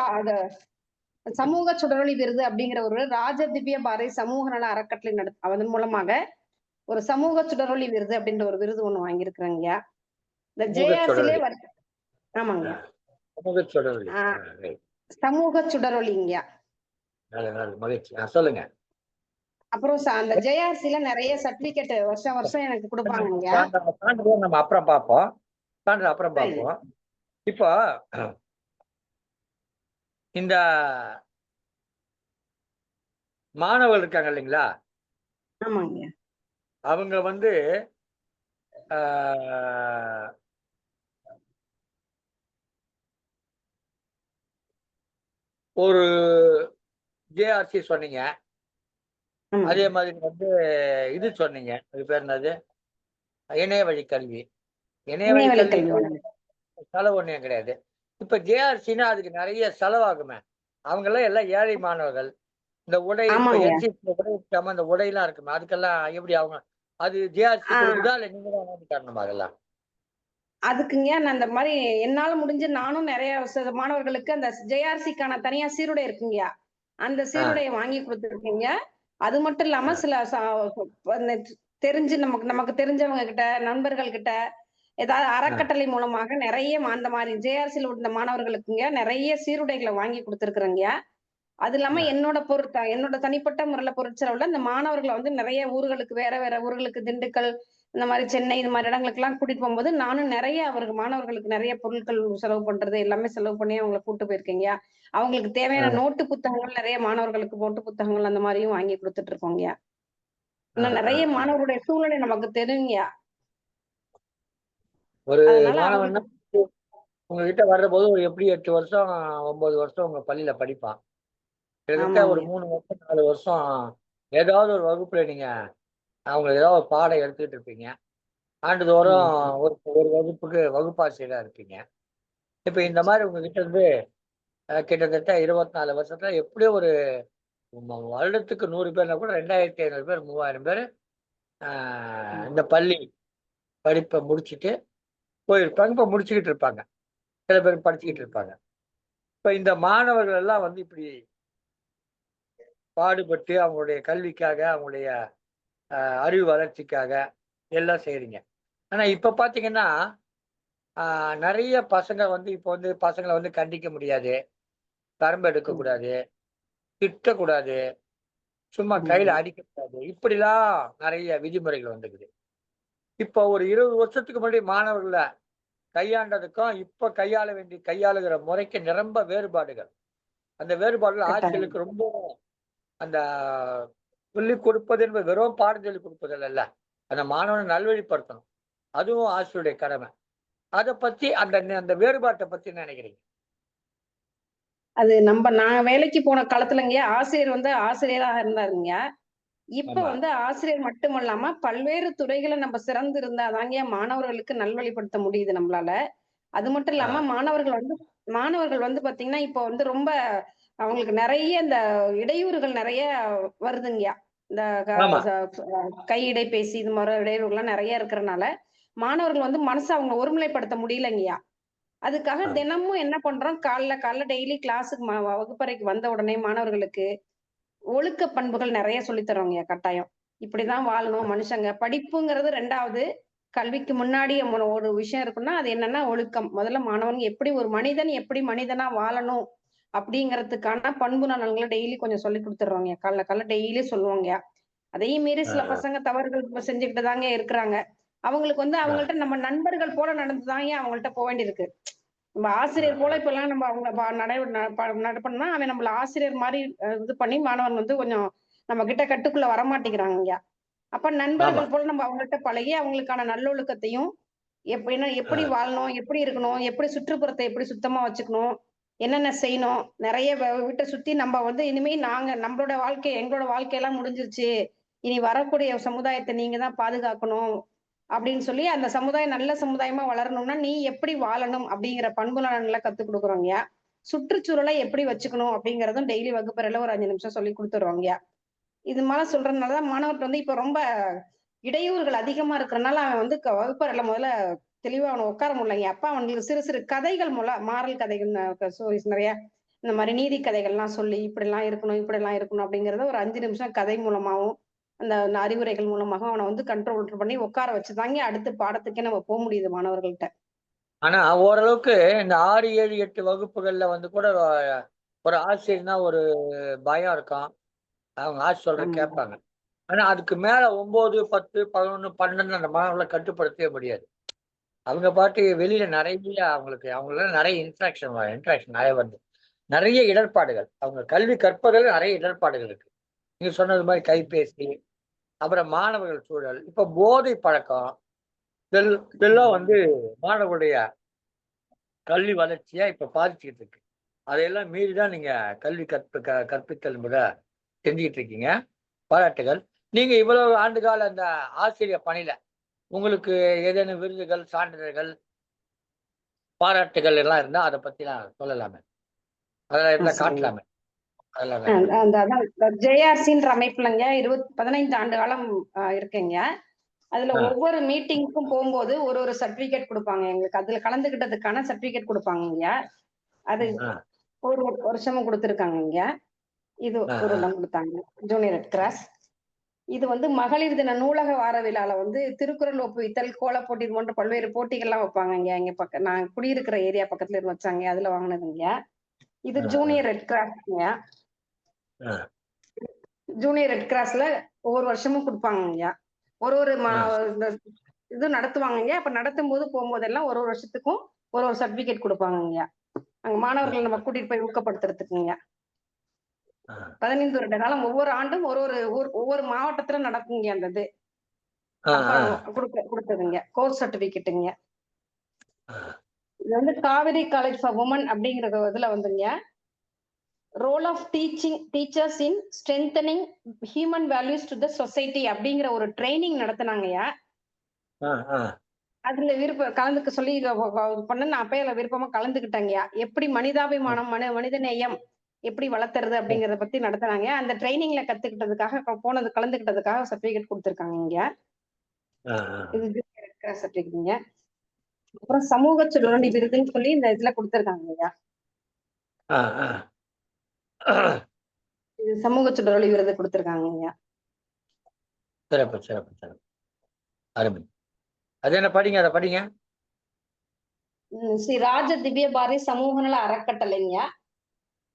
சமூக சுடரொளி விருது அப்படிங்கிற ஒரு ராஜ திவ்ய பாரதி சமூக நல அறக்கட்டளை அதன் மூலமாக ஒரு சமூக சுடரொளி விருது அப்படின்ற ஒரு விருது ஒண்ணு வாங்கியிருக்கிறாங்க. இந்த ஜேஆர்சிலே ஆமாங்க, சமூக சுடரொளிங்க. மகிழ்ச்சி, சொல்லுங்க. அப்புறம் அந்த ஜேஆர்சில நிறைய சர்டிபிகேட் வருஷம் வருஷம் எனக்கு கொடுப்பாங்க. நம்ம அப்புறம் பார்ப்போம். இப்போ இந்த மாணவர்கள் இருக்காங்க இல்லைங்களா? ஆமாங்க. அவங்க வந்து ஒரு ஜேஆர்சி சொன்னீங்க, அதே மாதிரி வந்து இது சொன்னீங்க, அது பேர் என்னது, இணைய வழி கல்வி. இணைய வழி கல்வி செலவு ஒண்ணும் கிடையாது. இப்ப ஜேஆர்சின்னா அதுக்கு நிறைய செலவாகுமே. அவங்க எல்லாம் ஏழை மாணவர்கள், இந்த உடை இப்ப ஆமாங்க. என்சிசில உடை வைக்காம அந்த உடையெல்லாம் இருக்குமே அதுக்கெல்லாம் எப்படி அவங்க அது ஜேஆர்சி கொடுக்குதா இல்ல நீங்க தான் வாங்கி தரணுமா அதெல்லாம்? அதுக்குங்க நான் இந்த மாரி என்னால முடிஞ்சு நானும் நெறைய மாணவர்களுக்கு அந்த ஜேஆர்சிக்கான தனியா சீருடை இருக்குங்கயா. அந்த ஆஹ் சீருடைய வாங்கி குடுத்துருக்கீங்க. அது மட்டும் இல்லாம ஆஹ் சில அந்த தெரிஞ்சு நமக்கு நமக்கு தெரிஞ்சவங்க கிட்ட, நண்பர்கள் கிட்ட ஏதாவது ஆஹ் அறக்கட்டளை மூலமாக நெறைய அந்த மாரி ஜேஆர்சில உள்ள மாணவர்களுக்குங்க நெறைய சீருடைகள வாங்கி குடுத்துருக்கிறேங்கயா. அது இல்லாம ஆஹ் என்னோட தனிப்பட்ட முறையில பொருட்செலவுல இந்த மாணவர்கள வந்து நெறைய ஊர்களுக்கு வேற வேற ஊர்களுக்கு திண்டுக்கல், இந்த மாரி சென்னை இது மாரி இடங்களுக்கெல்லாம் கூட்டிட்டு போம்போது, நானும் நெறைய மாணவர்களுக்கு நெறைய பொருட்கள் செலவு பண்றது எல்லாமே செலவு பண்ணி அவங்கள கூட்டு போயிருக்கேங்கயா. அவங்களுக்கு தேவையான ஆஹ் நோட்டு புத்தகங்கள் நெறைய மாணவர்களுக்கு நோட்டு புத்தகங்கள் அந்த மாரியும் வாங்கி குடுத்துட்டு இருக்கோங்கயா. இன்னும் ஆஹ் நெறைய ஆஹ் ஆஹ் மாணவர்களுடைய சூழ்நிலை நமக்கு தெரியுங்கயா. ஒரு அதனால மாணவன்னா அவங்களுக்கு உங்ககிட்ட வர்ற போது ஒரு எப்படி 8 வருஷம் 9 வருஷம் உங்க பள்ளியில படிப்பான். கிட்டத்தட்ட ஒரு ஆமாங்கய்யா. 3 வருஷம் 4 வருஷம் ஏதாவது ஒரு வகுப்புல நீங்க அவங்க ஏதாவது ஒரு பாடம் எடுத்துக்கிட்டு இருப்பீங்க. ஆண்டுதோறும் ம். ஒரு ஒரு வகுப்புக்கு வகுப்பாசிரியரா இருப்பீங்க. இப்ப இந்த மாதிரி உங்ககிட்ட இருந்து கிட்டத்தட்ட 24 வருஷத்துல எப்படியோ ஒரு வருடத்துக்கு 100 பேர்னா கூட 2500 பேர் 3000 பேர் ம். இந்த பள்ளி படிப்பை முடிச்சுட்டு போயிருப்பாங்க. இப்ப முடிச்சுக்கிட்டு இருப்பாங்க. சில பேர் படிச்சுக்கிட்டு ம். இருப்பாங்க. இப்ப இந்த மாணவர்கள் எல்லாம் வந்து இப்படி பாடுபட்டு அவங்களுடைய கல்விக்காக அவங்களுடைய அறிவு வளர்ச்சிக்காக எல்லாம் செய்றீங்க. ஆனா இப்ப பாத்தீங்கன்னா நிறைய பசங்க வந்து இப்ப வந்து பசங்களை வந்து கண்டிக்க முடியாது, கரும்பு எடுக்க ம். கூடாது, திட்டக்கூடாது, சும்மா கையில ஆமாங்கய்யா. அடிக்கக்கூடாது, இப்படிலாம் நிறைய விதிமுறைகள் வந்துக்குது. இப்ப ஒரு 20 வருஷத்துக்கு முன்னாடி மாணவர்களை கையாண்டதுக்கும் இப்ப கையாளுகிற முறைக்கு நிரம்ப வேறுபாடுகள். அந்த வேறுபாடுகள் கட்டாயம். ஆசிரியர்களுக்கு ரொம்ப அந்த சொல்லிக் கொடுப்பது என்பது வெறும் பாடம் சொல்லிக் கொடுப்பதில் அல்ல, அந்த மாணவனை நல்வழிப்படுத்தணும். அதுவும் ஆசிரியருடைய கடமை. அதை பத்தி அந்த அந்த வேறுபாட்டை பத்தி என்ன நினைக்கிறீங்க? அது நான் வேலைக்கு போன காலத்துலங்கய்யா, ஆசிரியர் வந்து ஆசிரியராக இருந்தாருங்கய்யா. இப்ப ஆமா. வந்து ஆசிரியர் மட்டுமல்லாம, பல்வேறு துறைகள்ல நம்ம சிறந்து இருந்தா தாங்கய்யா மாணவர்களுக்கு நல்வழிப்படுத்த முடியுது நம்மளால. அது மட்டும் ஆ, இல்லாம மாணவர்கள் வந்து பாத்தீங்கன்னா, இப்ப வந்து ரொம்ப அவங்களுக்கு நெறைய இந்த இடையூறுகள் நெறைய வருதுங்கய்யா. இந்த க ஆமா. ச கை இடைப்பேசி இது மாரி இடையூறுகள்லாம் நெறைய இருக்கிறனால, மாணவர்கள் வந்து மனச அவங்க ஒருநிலைப்படுத்த முடியலங்கய்யா. அதுக்காக ஆ, தினமும் என்ன பண்றோம், காலைல காலைல டெய்லி கிளாஸுக்கு வகுப்பறைக்கு வந்த உடனே மாணவர்களுக்கு ஒழுக்க பண்புகள் நெறைய சொல்லி தர்றோங்கய்யா கட்டாயம். இப்படிதான் வாழணும் மனுஷங்க. படிப்புங்கிறது 2வது. கல்விக்கு முன்னாடி ஒரு விஷயம் இருக்குன்னா, அது என்னன்னா ஒழுக்கம். முதல்ல மாணவன் எப்படி மனிதனா வாழணும் அப்படிங்கிறதுக்கான பண்பு நலன்கள டெய்லி கொஞ்சம் சொல்லிக் குடுத்துடுறோங்கய்யா. காலைல காலைல டெய்லி சொல்லுவோங்கய்யா. அதையும் மீறி ஆ, சில பசங்க தவறுகள் செஞ்சுக்கிட்டு தாங்க இருக்கிறாங்க. அவங்களுக்கு வந்து ஆ, அவங்கள்ட்ட நம்ம நண்பர்கள் போல நடந்து தான்யா அவங்கள்ட்ட வேண்டியிருக்கு. நம்ம ஆ, ஆசிரியர் போல ஆ. இப்பல்லாம் நம்ம அவங்கள நடப்பண்ணா, அவன் நம்மள ஆசிரியர் மாரி இது பண்ணி மாணவன் வந்து கொஞ்சம் நம்ம கிட்ட கட்டுக்குள்ள வரமாட்டேங்கிறாங்கய்யா. அப்ப ஆமா. நண்பர்கள் போல நம்ம அவங்கள்ட்ட பழகி, அவங்களுக்கான நல்லொழுக்கத்தையும், ஆ, எப்படி வாழணும்? எப்படி இருக்கணும்? எப்படி சுற்றுப்புறத்த எப்படி சுத்தமா வச்சுக்கணும்? என்னென்ன செய்யணும்? நெறைய வீட்ட சுத்தி நம்ம வந்து இனிமே எங்களோட வாழ்க்கையெல்லாம் முடிஞ்சிருச்சு. இனி வரக்கூடிய சமுதாயத்த நீங்க தான் பாதுகாக்கணும். அப்படின்னு சொல்லி அந்த சமுதாயம் நல்ல சமுதாயமா வளரணும்னா, நீ எப்படி வாழணும்? அப்படிங்கிற பண்பு நலன்கள கத்துக் குடுக்குறோங்கய்யா. சுற்றுச்சூழலை எப்படி வச்சுக்கணும்? அப்படிங்கிறதும் டெய்லி வகுப்பறையில ஒரு 5 நிமிஷம் சொல்லிக் குடுத்துருவோங்கய்யா. இது மாரி சொல்றதுனால தான் மாணவர்ட்ட வந்து இப்ப ரொம்ப இடையூறுகள் அதிகமா இருக்கிறனால, அவன் வந்து வகுப்பறையில முதல்ல தெளிவா அவன உட்கார முடியலைங்க. அப்ப அவனுக்கு சிறு சிறு கதைகள் மாரல் கதைகள் ஸ்டோரீஸ் நெறைய இந்த மாரி நீதி கதைகள்லாம் சொல்லி, இப்படிலாம் இருக்கணும், இப்படிலாம் இருக்கணும் அப்படிங்கிறத ஒரு 5 நிமிஷம் கதை மூலமாவும், அந்த அந்த அறிவுரைகள் மூலமாகவும் அவன வந்து கண்ட்ரோல் பண்ணி உட்கார வச்சு தாங்க அடுத்த பாடத்துக்கே நம்ம முடியுது மாணவர்கள்ட்ட. ஆனா ஓரளவுக்கு இந்த 6, 7, 8 வகுப்புகள்ல வந்து கூட ஒரு ஆசிரியர்னா ஒரு பயம் இருக்கும். அவங்க ஆசிரியர் சொல்றத ஆமாங்க. கேட்பாங்க. ஆனா அதுக்கு மேல 9, 10, 11, 12 அந்த மாணவர்களை கட்டுப்படுத்தவே முடியாது. அவங்க பாட்டு வெளியில நிறைய அவங்களால நிறைய இன்ட்ராக்ஷன் நிறைய வருது. நிறைய இடர்பாடுகள். அவங்க கல்வி கற்பதில் நிறைய இடர்பாடுகள் இருக்கு. நீங்க சொன்னது மாதிரி கைபேசி, அப்புறம் மாணவர்கள் சூழல், இப்ப போதை பழக்கம், இதெல்லாம் வந்து மாணவர்களுடைய கல்வி வளர்ச்சியா இப்ப பாதிச்சுக்கிட்டு இருக்கு. அதையெல்லாம் மீறிதான் நீங்க கல்வி கற்பித்தல் முறை செஞ்சுக்கிட்டு இருக்கீங்க. பாராட்டுகள். நீங்க இவ்வளவு ஆண்டுகால அந்த ஆசிரியர் பணியில உங்களுக்கு ஏதேனும் விருதுகள், சான்றிதழ்கள், பாராட்டுகள் எல்லாம் இருந்தா அதை பத்தி நான் சொல்லலாமே, அதெல்லாம் இருந்தா சரிங்க. காட்டலாமே. அதெல்லாம் அந்த ஜேஆர்சின்ற அமைப்புலங்க 15 ஆண்டு காலம் இருக்குங்க. அதுல ஒவ்வொரு மீட்டிங்க்கும் போகும்போது ஒரு சர்டிபிகேட் கொடுப்பாங்க எங்களுக்கு. அதுல கலந்துகிட்டதுக்கான சர்டிபிகேட் கொடுப்பாங்க. அது ஒரு வருஷமும் கொடுத்துருக்காங்க. இது ஒரு இடம் கொடுத்தாங்க ஜூனியர் ரெட் கிராஸ். இது வந்து மகளிர் தின நூலக வார விழால வந்து திருக்குறள் ஒப்புவித்தல், கோல போட்டி போன்ற பல்வேறு போட்டிகள்லாம் வைப்பாங்க. எங்க பக்கம் நான் குடியிருக்கிற ஏரியா பக்கத்துல இருந்து வச்சாங்க. அதுல வாங்கினதுங்க. இது ஜூனியர் ரெட் கிராஸ்ங்க. ஜூனியர் ரெட் கிராஸ்ல ஒவ்வொரு வருஷமும் கொடுப்பாங்க. ஒரு இது நடத்துவாங்க. அப்ப நடத்தும் போது போகும்போதெல்லாம் ஒரு வருஷத்துக்கும் ஒரு சர்டிபிகேட் கொடுப்பாங்க. அங்க மாணவர்களை நம்ம கூட்டிட்டு போய் ஊக்கப்படுத்துறதுக்குங்க. 15 வருட காலம் ஒவ்வொரு ஆண்டும் ஒவ்வொரு மாவட்டத்துல நடக்குங்க அந்த இது. கொடுத்ததுங்க கோர்ஸ் சர்டிபிகேட்டுங்க. இது வந்து காவேரி காலேஜ் ஃபார் உமன் அப்படிங்கிற இதுல வந்துங்க role of teachers in strengthening human values to the society அப்படிங்கிற ஒரு ட்ரைனிங் நடத்தினாங்கய்யா. அதுல கலந்துக்க சொல்லி பண்ண நான் அப்பயே விருப்பமா கலந்துக்கிட்டேங்கய்யா. எப்படி மனிதாபிமானம், மனித நேயம் எப்படி வளர்த்துறது அப்படிங்கறத பத்தி நடத்துனாங்க. அந்த ட்ரைனிங்ல கத்துக்கிட்டதுக்காக கலந்துக்கிட்டதுக்காக சர்டிபிகேட் கொடுத்திருக்காங்க. இது சர்டிபிகேட்ங்க. அப்புறம் சமூக சுடரொளி விருதுன்னு சொல்லி இந்த இதுல கொடுத்திருக்காங்கய்யா. இது சமூக சுடரொளி விருது கொடுத்திருக்காங்கய்யா. சிறப்பு சிறப்பு சிறப்பு. அருமை. அது என்ன படிங்க, அதை படிங்க. ஸ்ரீ ராஜ திவ்ய பாரதி சமூக நல அறக்கட்டளைங்க.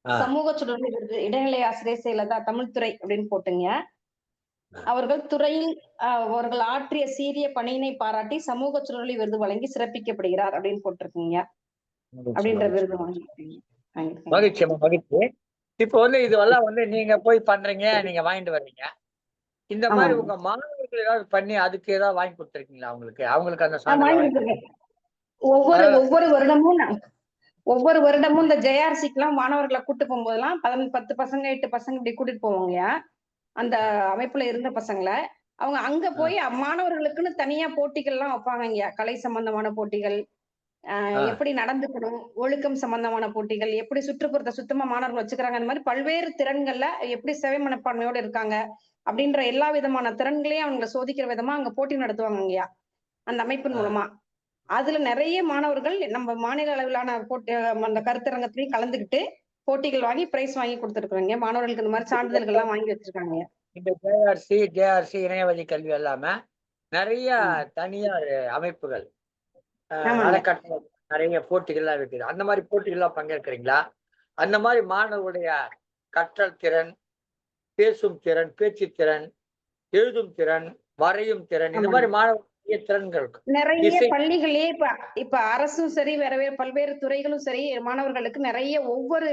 சமூக சுடரொளி விருது இடைநிலை ஆசிரியர் செயலதா தமிழ்துறை அப்படின்னு போட்டுங்க. அவர்கள் துறையில் அவர்கள் ஆற்றிய சீரிய பணியினை பாராட்டி சமூக சுடரொளி விருது வழங்கி சிறப்பிக்கப்படுகிறார் அப்படின்னு போட்டிருக்கீங்க. அப்படின்ற விருது வாங்கிருக்கீங்க. மகிழ்ச்சி மகிழ்ச்சி. இப்போ வந்து இதுவெல்லாம் வந்து நீங்க போய் பண்றீங்க, நீங்க வாங்கிட்டு வர்றீங்க. இந்த மாதிரி உங்க மாணவர்கள் ஏதாவது பண்ணி அதுக்கு ஏதாவது வாங்கி கொடுத்துருக்கீங்களா அவங்களுக்கு அந்த சான்றிதழ்? ஒவ்வொரு வருடமும் இந்த ஜேஆர்சிக்கு எல்லாம் மாணவர்களை கூட்டு போகும்போதெல்லாம் 10 பசங்க 8 பசங்க இப்படி கூட்டிட்டு போவாங்க. அந்த அமைப்புல இருந்த பசங்களை அவங்க அங்க போய் மாணவர்களுக்குன்னு தனியா போட்டிகள் எல்லாம் வைப்பாங்க. கலை சம்பந்தமான போட்டிகள், எப்படி நடந்துக்கணும், ஒழுக்கம் சம்பந்தமான போட்டிகள், எப்படி சுற்றுப்புறத்தை சுத்தமா மாணவர்கள் வச்சுக்கிறாங்க, அந்த மாதிரி பல்வேறு திறன்கள்ல எப்படி சேவை மனப்பான்மையோடு இருக்காங்க அப்படின்ற எல்லா விதமான திறன்களையும் அவங்களை சோதிக்கிற விதமா அங்க போட்டி நடத்துவாங்க அந்த அமைப்பின் மூலமா. அதுல நிறைய மாணவர்கள் நம்ம மாநில அளவிலான போட்டி அந்த கருத்தரங்கத்திலையும் கலந்துகிட்டு போட்டிகள் வாங்கி பிரைஸ் வாங்கி கொடுத்துருக்காங்க. மாணவர்களுக்கு இந்த மாதிரி சான்றிதழ்கள் எல்லாம் வாங்கி வச்சிருக்காங்க. இந்த ஜேஆர்சி இணையவழி கல்வி எல்லாம நிறைய தனியார் அமைப்புகள் அறக்கட்டளை நிறைய போட்டிகள்லாம் இருக்குது. அந்த மாதிரி போட்டிகள்லாம் பங்கேற்கிறீங்களா? அந்த மாதிரி மாணவர்களுடைய கற்றல் திறன், பேசும் திறன், பேச்சு திறன், எழுதும் திறன், வரையும் திறன், இந்த மாதிரி மாணவர்களுடைய திறன்கள் நிறைய பள்ளிகளே இப்ப அரசும் சரி வேற பல்வேறு துறைகளும் சரி மாணவர்களுக்கு நிறைய ஒவ்வொரு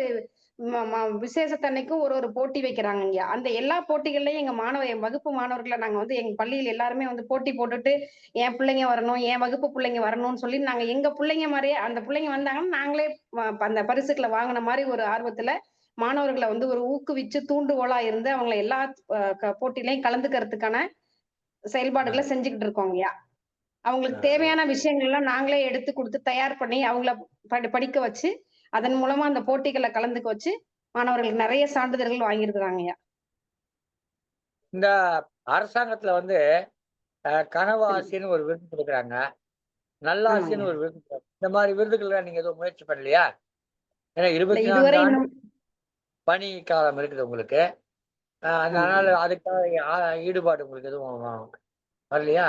விசேஷத்தன்னைக்கும் ஒரு போட்டி வைக்கிறாங்க. அந்த எல்லா போட்டிகள்லயும் என் வகுப்பு மாணவர்களை நாங்க வந்து எங்க பள்ளியில் எல்லாருமே வந்து போட்டி போட்டுட்டு என் பிள்ளைங்க வரணும், என் வகுப்பு பிள்ளைங்க வரணும்னு சொல்லி நாங்க எங்க பிள்ளைங்க மாதிரியே அந்த பிள்ளைங்க வந்தாங்கன்னா நாங்களே அந்த பரிசுகளை வாங்கின மாதிரி ஒரு ஆர்வத்துல மாணவர்களை வந்து ஒரு ஊக்குவிச்சு தூண்டுகோலா இருந்து அவங்களை எல்லா போட்டியிலையும் கலந்துக்கிறதுக்கான செயல்பாடுகளை செஞ்சுக்கிட்டு இருக்கோங்கய்யா. அவங்களுக்கு தேவையான விஷயங்கள் எல்லாம் நாங்களே எடுத்து கொடுத்து தயார் பண்ணி அவங்கள படிக்க வச்சு அதன் மூலமா அந்த போட்டிகளை கலந்துக்க வச்சு மாணவர்களுக்கு நிறைய சான்றிதழ்கள் வாங்கியிருக்கிறாங்கய்யா. இந்த அரசாங்கத்துல வந்து கனவு ஆசின்னு ஒரு விருது கொடுக்குறாங்க, நல்ல ஆசின்னு ஒரு விருது. இந்த மாதிரி விருதுகள் நீங்க எதுவும் முயற்சி பண்ணலையா? ஏன்னா 24 ஆண்டு பணி காலம் இருக்குது உங்களுக்கு. அதனால அதுக்காக ஈடுபாடு உங்களுக்கு எதுவும் வரலையா?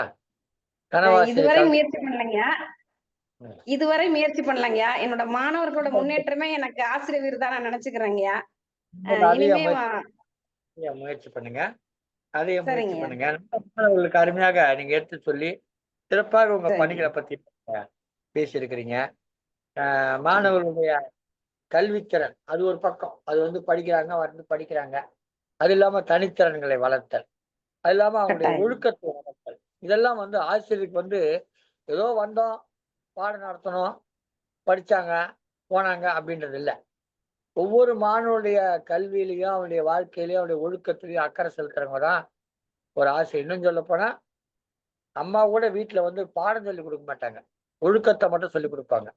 இதுவரை முயற்சி பண்ணலங்கய்யா. என்னோட மாணவர்களோட முன்னேற்றமே எனக்கு ஆசிரியர் விருதா நான் நினைச்சுக்கிறேங்கய்யா. முயற்சி பண்ணுங்க, அதையும் முயற்சி பண்ணுங்க. மாணவர்களுக்கு அருமையாக நீங்க எடுத்து சொல்லி சிறப்பாக உங்க பணிகளை பத்தி பேசியிருக்கிறீங்க. மாணவர்களுடைய கல்வித்திறன் அது ஒரு பக்கம், அது வந்து படிக்கிறாங்க. அது இல்லாம தனித்திறன்களை வளர்த்தல், அது இல்லாம அவங்களுடைய ஒழுக்கத்தை வளர்த்தல், இதெல்லாம் வந்து ஆசிரியருக்கு வந்து ஏதோ வந்தோம் பாடம் நடத்தணும் படிச்சாங்க போனாங்க அப்படின்றது இல்லை. ஒவ்வொரு மாணவனுடைய கல்வியிலையும் அவனுடைய வாழ்க்கையிலையும் அவனுடைய ஒழுக்கத்திலையும் அக்கறை செலுத்துறவங்க தான் ஒரு ஆசிரியர். இன்னும் சொல்ல போனா அம்மா கூட வீட்டுல வந்து பாடம் சொல்லி கொடுக்க மாட்டாங்க, ஒழுக்கத்தை மட்டும் சொல்லி கொடுப்பாங்க.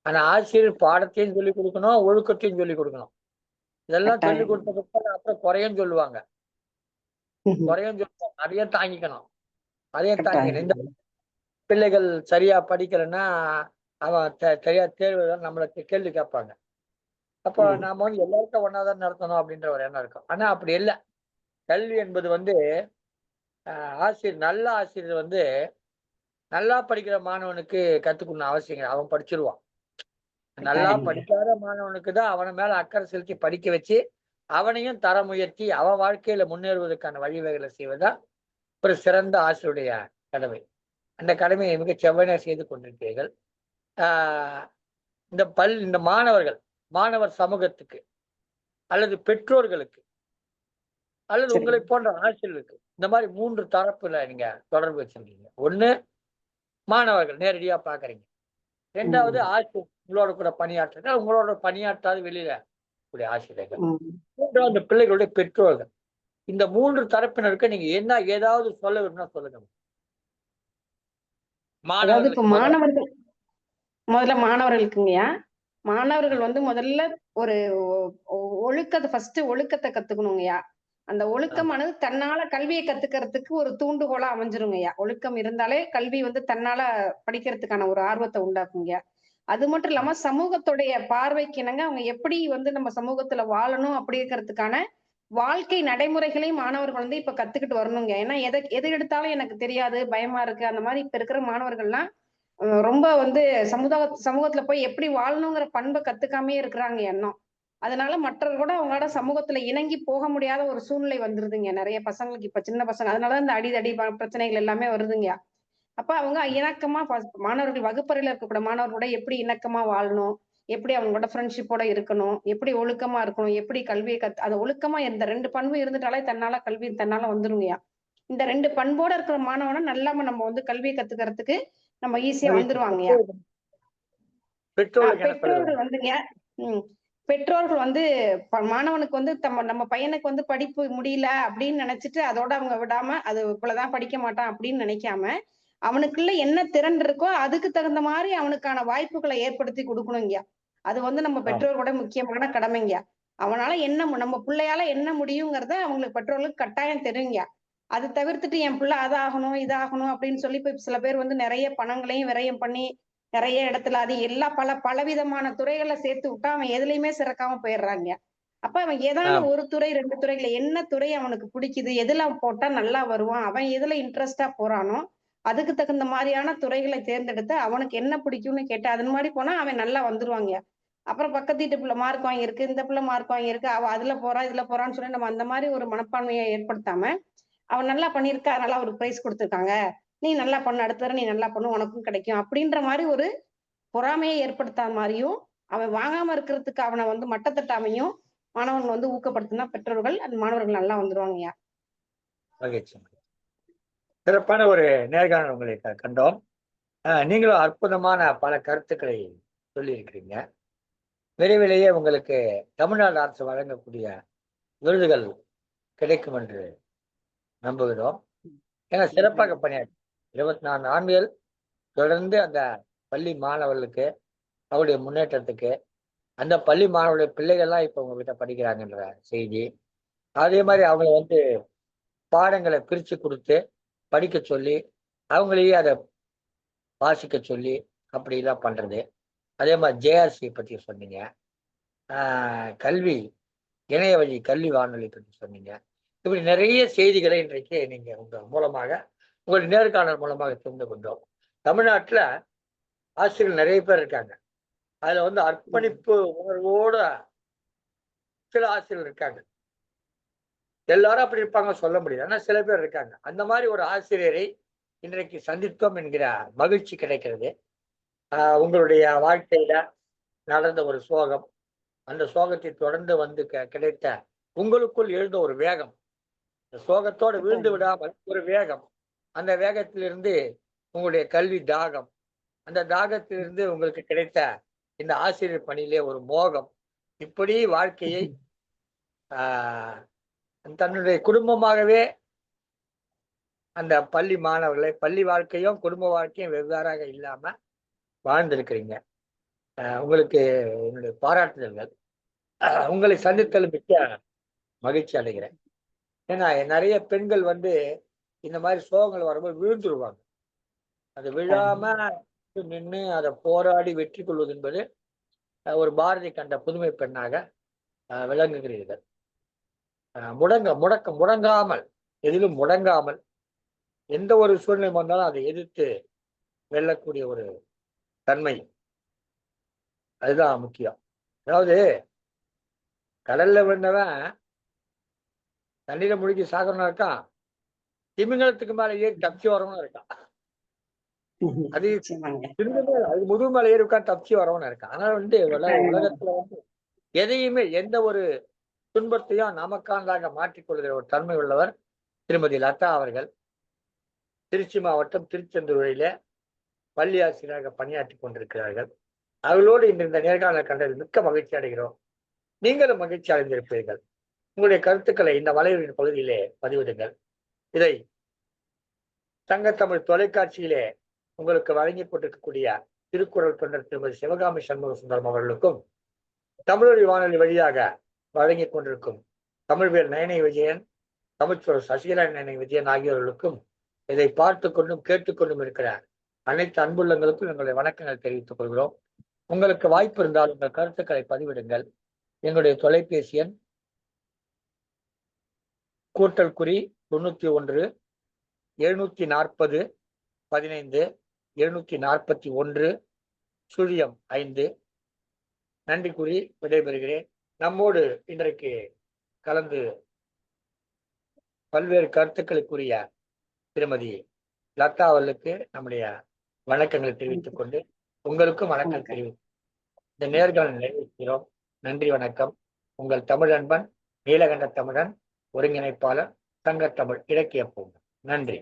ஆனா ஆசிரியர் பாடத்தையும் சொல்லி கொடுக்கணும், ஒழுக்கத்தையும் சொல்லி கொடுக்கணும். இதெல்லாம் சொல்லி கட்டாயம். கொடுத்த பிற்பாடு அப்புறம் குறையும் சொல்லுவாங்க. குறையும் சொல்லுவாங்க. அதையும் தாங்கிக்கணும். அதையும் தாங்கிக்கணும். இந்த கட்டாயம். பிள்ளைகள் சரியா படிக்கலைன்னா அவன் சரியா தேர்வு நம்மளுக்கு கேள்வி கேட்பாங்க. அப்போ நாம வந்து எல்லாருக்கும் ஒன்னாதான் நடத்தணும் அப்படின்ற ஒரு எண்ணம் இருக்கும். ஆனா அப்படி இல்லை. கல்வி என்பது வந்து ஆசிரியர் நல்ல ஆசிரியர் வந்து நல்லா படிக்கிற மாணவனுக்கு கத்துக்கணும் அவசியம் இல்லை. அவன் படிச்சிருவான். நல்லா கட்டாயம். படிக்காத மாணவனுக்கு தான் அவன மேல அக்கறை செலுத்தி படிக்க வச்சு அவனையும் தரம் உயர்த்தி அவன் வாழ்க்கையில முன்னேறுவதற்கான வழிவகைகளை செய்வதுதான் ஒரு சிறந்த ஆசிரியருடைய கடமை. அந்த கடமையை மிக செவ்வனே செய்து கொண்டிருக்கிறீர்கள். ஆஹ் இந்த மாணவர் சமூகத்துக்கு அல்லது பெற்றோர்களுக்கு அல்லது சரி. உங்களை போன்ற ஆசிரியர்களுக்கு இந்த மாதிரி 3 தரப்புல நீங்க தொடர்பு வச்சிருக்கீங்க. ஒண்ணு, மாணவர்கள் நேரடியா பாக்குறீங்க. 2வது, ஆசிரியர் உங்களோட கூட பணியாற்றுங்க, உங்களோட பணியாற்றாது வெளியில கூடிய ஆசிரியர்கள். 3வது, அந்த பிள்ளைகளுடைய பெற்றோர்கள். இந்த 3 தரப்பினருக்கு நீங்க என்ன ஏதாவது சொல்ல விரும்பினா சொல்லுங்க. அதாவது இப்ப மாணவர்களுக்கு முதல்ல மாணவர்களுக்குங்கய்யா, மாணவர்கள் வந்து முதல்ல ஒரு ஒழுக்கத்தை ஒழுக்கத்தை கத்துக்கணுங்கய்யா. அந்த ஆமா. ஒழுக்கமானது தன்னால கல்வியை கத்துக்கிறதுக்கு ஒரு தூண்டுகோலா அமைஞ்சிருங்கய்யா. ஒழுக்கம் இருந்தாலே கல்வி வந்து தன்னால படிக்கிறதுக்கான ஒரு ஆர்வத்தை உண்டாக்குங்கய்யா. அது மட்டும் இல்லாம சமூகத்துடைய பார்வைக்கு இணங்க அவங்க எப்படி வந்து நம்ம சமூகத்துல வாழணும் அப்படிங்கிறதுக்கான வாழ்க்கை நடைமுறைகளையும் மாணவர்கள் வந்து இப்ப கத்துக்கிட்டு வரணுங்க. ஏன்னா எது எடுத்தாலும் எனக்கு தெரியாது, பயமா இருக்கு. அந்த மாதிரி இப்ப இருக்கிற மாணவர்கள்லாம் ரொம்ப வந்து சமூகத்துல போய் எப்படி வாழணுங்கிற பண்பை கத்துக்காமயே இருக்கிறாங்க எண்ணம். அதனால மற்றவர்களோட அவங்களோட சமூகத்துல இணங்கி போக முடியாத ஒரு சூழ்நிலை வந்துருதுங்க. நிறைய பசங்களுக்கு இப்ப சின்ன பசங்க. அதனால இந்த அடிதடி பிரச்சனைகள் எல்லாமே வருதுங்க. அப்ப அவங்க இணக்கமா மாணவர்கள் வகுப்பறையில இருக்கக்கூடிய மாணவர்களோட எப்படி இணக்கமா வாழணும், எப்படி அவங்களோட ஃப்ரெண்ட்ஷிப்போட இருக்கணும், எப்படி ஒழுக்கமா இருக்கணும், எப்படி கல்வியை அது ஒழுக்கமா இந்த 2 பண்பு இருந்துட்டாலே கல்வி தன்னால வந்துருங்கய்யா. இந்த 2 பண்போட இருக்கிற மாணவனை நல்லாம நம்ம வந்து கல்வியை கத்துக்கிறதுக்கு நம்ம ஈஸியா வந்துருவாங்கய்யா. பெற்றோர்களுக்கு என்ன சொல்லுங்க? பெற்றோர்கள் வந்துங்க ம். பெற்றோர்கள் வந்து மாணவனுக்கு வந்து நம்ம பையனுக்கு வந்து படிப்பு முடியல அப்படின்னு நினைச்சிட்டு அதோட அவங்க விடாம அது இவ்வளவுதான் படிக்க மாட்டான் அப்படின்னு நினைக்காம அவனுக்குள்ள என்ன திறன் இருக்கோ அதுக்கு தகுந்த மாதிரி அவனுக்கான வாய்ப்புகளை ஏற்படுத்தி கொடுக்கணுங்கய்யா. அது வந்து நம்ம ஆமா. பெற்றோர்களோட முக்கியமான கடமைங்கய்யா. அவனால என்ன நம்ம பிள்ளையால என்ன முடியுங்கிறத அவங்களுக்கு பெற்றோர்களுக்கு கட்டாயம் தெரியுங்கய்யா. அது தவிர்த்துட்டு என் பிள்ளை அதாகணும் இதாகணும் அப்படின்னு சொல்லி இப்ப சில பேர் வந்து நிறைய பணங்களையும் விரயம் பண்ணி நிறைய இடத்துல அது எல்லா பலவிதமான துறைகளை சேர்த்து விட்டா அவன் எதுலயுமே சிறக்காம போயிடுறாங்க. அப்ப அவன் ஏதாவது ஆமா. ஒரு துறை 2 துறைகளை என்ன துறை அவனுக்கு பிடிக்குது, எதுல போட்டா நல்லா வருவான், அவன் எதுல இன்ட்ரெஸ்டா போறானோ அதுக்கு தகுந்த மாதிரியான துறைகளை தேர்ந்தெடுத்து அவனுக்கு என்ன பிடிக்கும்னு கேட்டு அதன் மாதிரி போனா அவன் நல்லா வந்துருவாங்க. அப்புறம் பக்கத்து வீட்டு பிள்ளை மார்க் வாங்கியிருக்கு, இந்த பிள்ளை மார்க் வாங்கியிருக்கு, அவ அதுல போறா இதுல போறான்னு சொல்லி நம்ம அந்த மாதிரி ஒரு மனப்பான்மையை ஏற்படுத்தாம அவன் நல்லா பண்ணியிருக்கா அதனால ஒரு பிரைஸ் கொடுத்துருக்காங்க, நீ நல்லா பண்ணு அடுத்த தடவை நீ நல்லா பண்ணு உனக்கும் கிடைக்கும் அப்படின்ற மாதிரி ஒரு பொறாமையை ஏற்படுத்தாத மாதிரியும் அவன் வாங்காம இருக்கிறதுக்கு அவனை வந்து மட்டத்தட்டாமையும் மாணவன் வந்து ஊக்கப்படுத்தினா பெற்றோர்கள் அந்த மாணவர்கள் நல்லா வந்துருவாங்கய்யா. மகிழ்ச்சி. சிறப்பான ஒரு நேர்காணல் உங்களை கண்டோம். நீங்களும் அற்புதமான பல கருத்துக்களை சொல்லியிருக்கிறீங்க. விரைவிலேயே உங்களுக்கு தமிழ்நாடு அரசு வழங்கக்கூடிய விருதுகள் கிடைக்கும் என்று நம்புகிறோம். ஏன்னா சிறப்பாக பணியாற்றி 24 ஆண்டுகள் தொடர்ந்து அந்த பள்ளி மாணவர்களுக்கு அவருடைய முன்னேற்றத்துக்கு அந்த பள்ளி மாணவருடைய பிள்ளைகள்லாம் இப்ப உங்ககிட்ட படிக்கிறாங்கன்ற செய்தி. அதே மாதிரி அவங்களை வந்து பாடங்களை பிரிச்சு கொடுத்து படிக்க சொல்லி அவங்களையே அதை வாசிக்க சொல்லி அப்படிலாம் பண்றது. அதே மாதிரி ஜேஆர்சி பத்தி சொன்னீங்க. கல்வி இணைய வழி கல்வி வானொலி பற்றி சொன்னீங்க. இப்படி நிறைய செய்திகளை இன்றைக்கு நீங்க உங்களுடைய நேர்காணல் மூலமாக தெரிந்து கொண்டோம். தமிழ்நாட்டுல ஆசிரியர்கள் நிறைய பேர் இருக்காங்க. அதுல வந்து அர்ப்பணிப்பு உணர்வோட சில ஆசிரியர்கள் இருக்காங்க. எல்லாரும் அப்படி இருப்பாங்க சொல்ல முடியாது. ஆனா சில பேர் இருக்காங்க. அந்த மாதிரி ஒரு ஆசிரியரை இன்றைக்கு சந்தித்தோம் என்கிற மகிழ்ச்சி கிடைக்கிறது. உங்களுடைய வாழ்க்கையில நடந்த ஒரு சோகம், அந்த சோகத்தை தொடர்ந்து வந்து கிடைத்த உங்களுக்குள் எழுந்த ஒரு வேகம், இந்த சோகத்தோடு விழுந்து விடாமல் ஒரு வேகம், அந்த வேகத்திலிருந்து உங்களுடைய கல்வி தாகம், அந்த தாகத்திலிருந்து உங்களுக்கு கிடைத்த இந்த ஆசிரியர் பணியிலே ஒரு மோகம், இப்படி வாழ்க்கையை தன்னுடைய குடும்பமாகவே அந்த பள்ளி வாழ்க்கையும் குடும்ப வாழ்க்கையும் வெவ்வேறாக இல்லாம வாழ்ந்திருக்கிறீங்க. உங்களுக்கு என்னுடைய பாராட்டுதல்கள். உங்களை சந்தித்தல் மிக்க மகிழ்ச்சி அடைகிறேன். ஏன்னா நிறைய பெண்கள் வந்து இந்த மாதிரி சோகங்கள் வரும்போது விழுந்துருவாங்க. அது விழாம நின்று அதை போராடி வெற்றி கொள்வது என்பது ஒரு பாரதி கண்ட புதுமை பெண்ணாக விளங்குகிறீர்கள். முடங்காமல், எதிலும் முடங்காமல் எந்த ஒரு சூழ்நிலை வந்தாலும் அதை எதிர்த்து வெல்லக்கூடிய ஒரு தன்மை, அதுதான் முக்கியம். அதாவது கடல்ல விழுந்தவன் தண்ணீரை முழுகி சாகரணும் இருக்கான், திமிங்கலத்துக்கு மேல ஏறி தப்பிச்சு வரவனும் இருக்கான். அது அது முதுகு மேல ஏறி உட்காந்து தப்பிச்சு வரவனும் இருக்கான். அதனால வந்து உலகத்துல வந்து எதையுமே எந்த ஒரு துன்பத்தையும் நமக்கானதாக மாற்றிக்கொள்கிற ஒரு தன்மை உள்ளவர் திருமதி லதா அவர்கள். திருச்சி மாவட்டம் திருச்செந்தூரில பள்ளி ஆசிரியராக பணியாற்றி கொண்டிருக்கிறார்கள். அவர்களோடு இந்த நேர்காணல் கண்டதில் மிக்க மகிழ்ச்சி அடைகிறோம். நீங்களும் மகிழ்ச்சி அடைந்திருப்பீர்கள். உங்களுடைய கருத்துக்களை இந்த வலையொலியின் பகுதியிலே பதிவிடுங்கள். இதை தங்கத்தமிழ் தொலைக்காட்சியிலே உங்களுக்கு வழங்கி கொண்டிருக்கக்கூடிய திருக்குறள் தொண்டர் திருமதி சிவகாமி சண்முக சுந்தரம் அவர்களுக்கும், தமிழொலி வானொலி வழியாக வழங்கி கொண்டிருக்கும் தமிழ்வேல் நயனை விஜயன், தமிழ்ச்சோழர் சசிகலா நயனை விஜயன் ஆகியோர்களுக்கும், இதை பார்த்து கொண்டும் கேட்டுக்கொண்டும் இருக்கிற அனைத்து அன்புள்ளங்களுக்கும் எங்களுடைய வணக்கங்களை தெரிவித்துக் கொள்கிறோம். உங்களுக்கு வாய்ப்பு இருந்தால் உங்கள் கருத்துக்களை பதிவிடுங்கள். என்னுடைய தொலைபேசி எண் +91 740 15 741 0 நன்றி கூறி விடைபெறுகிறேன். நம்மோடு இன்றைக்கு கலந்து பல்வேறு கருத்துக்களுக்குரிய திருமதி லதா அவர்களுக்கு நம்முடைய வணக்கங்களை தெரிவித்துக் கொண்டு உங்களுக்கும் வணக்கம் தெரிவித்து இந்த நேர்காணல் நிறைவேற்றுகிறோம். நன்றி, வணக்கம். உங்கள் தமிழ் அன்பன், நீலகண்ட தமிழன், ஒருங்கிணைப்பாளர், தங்கத்தமிழ் இலக்கிய பூங்கா. நன்றி.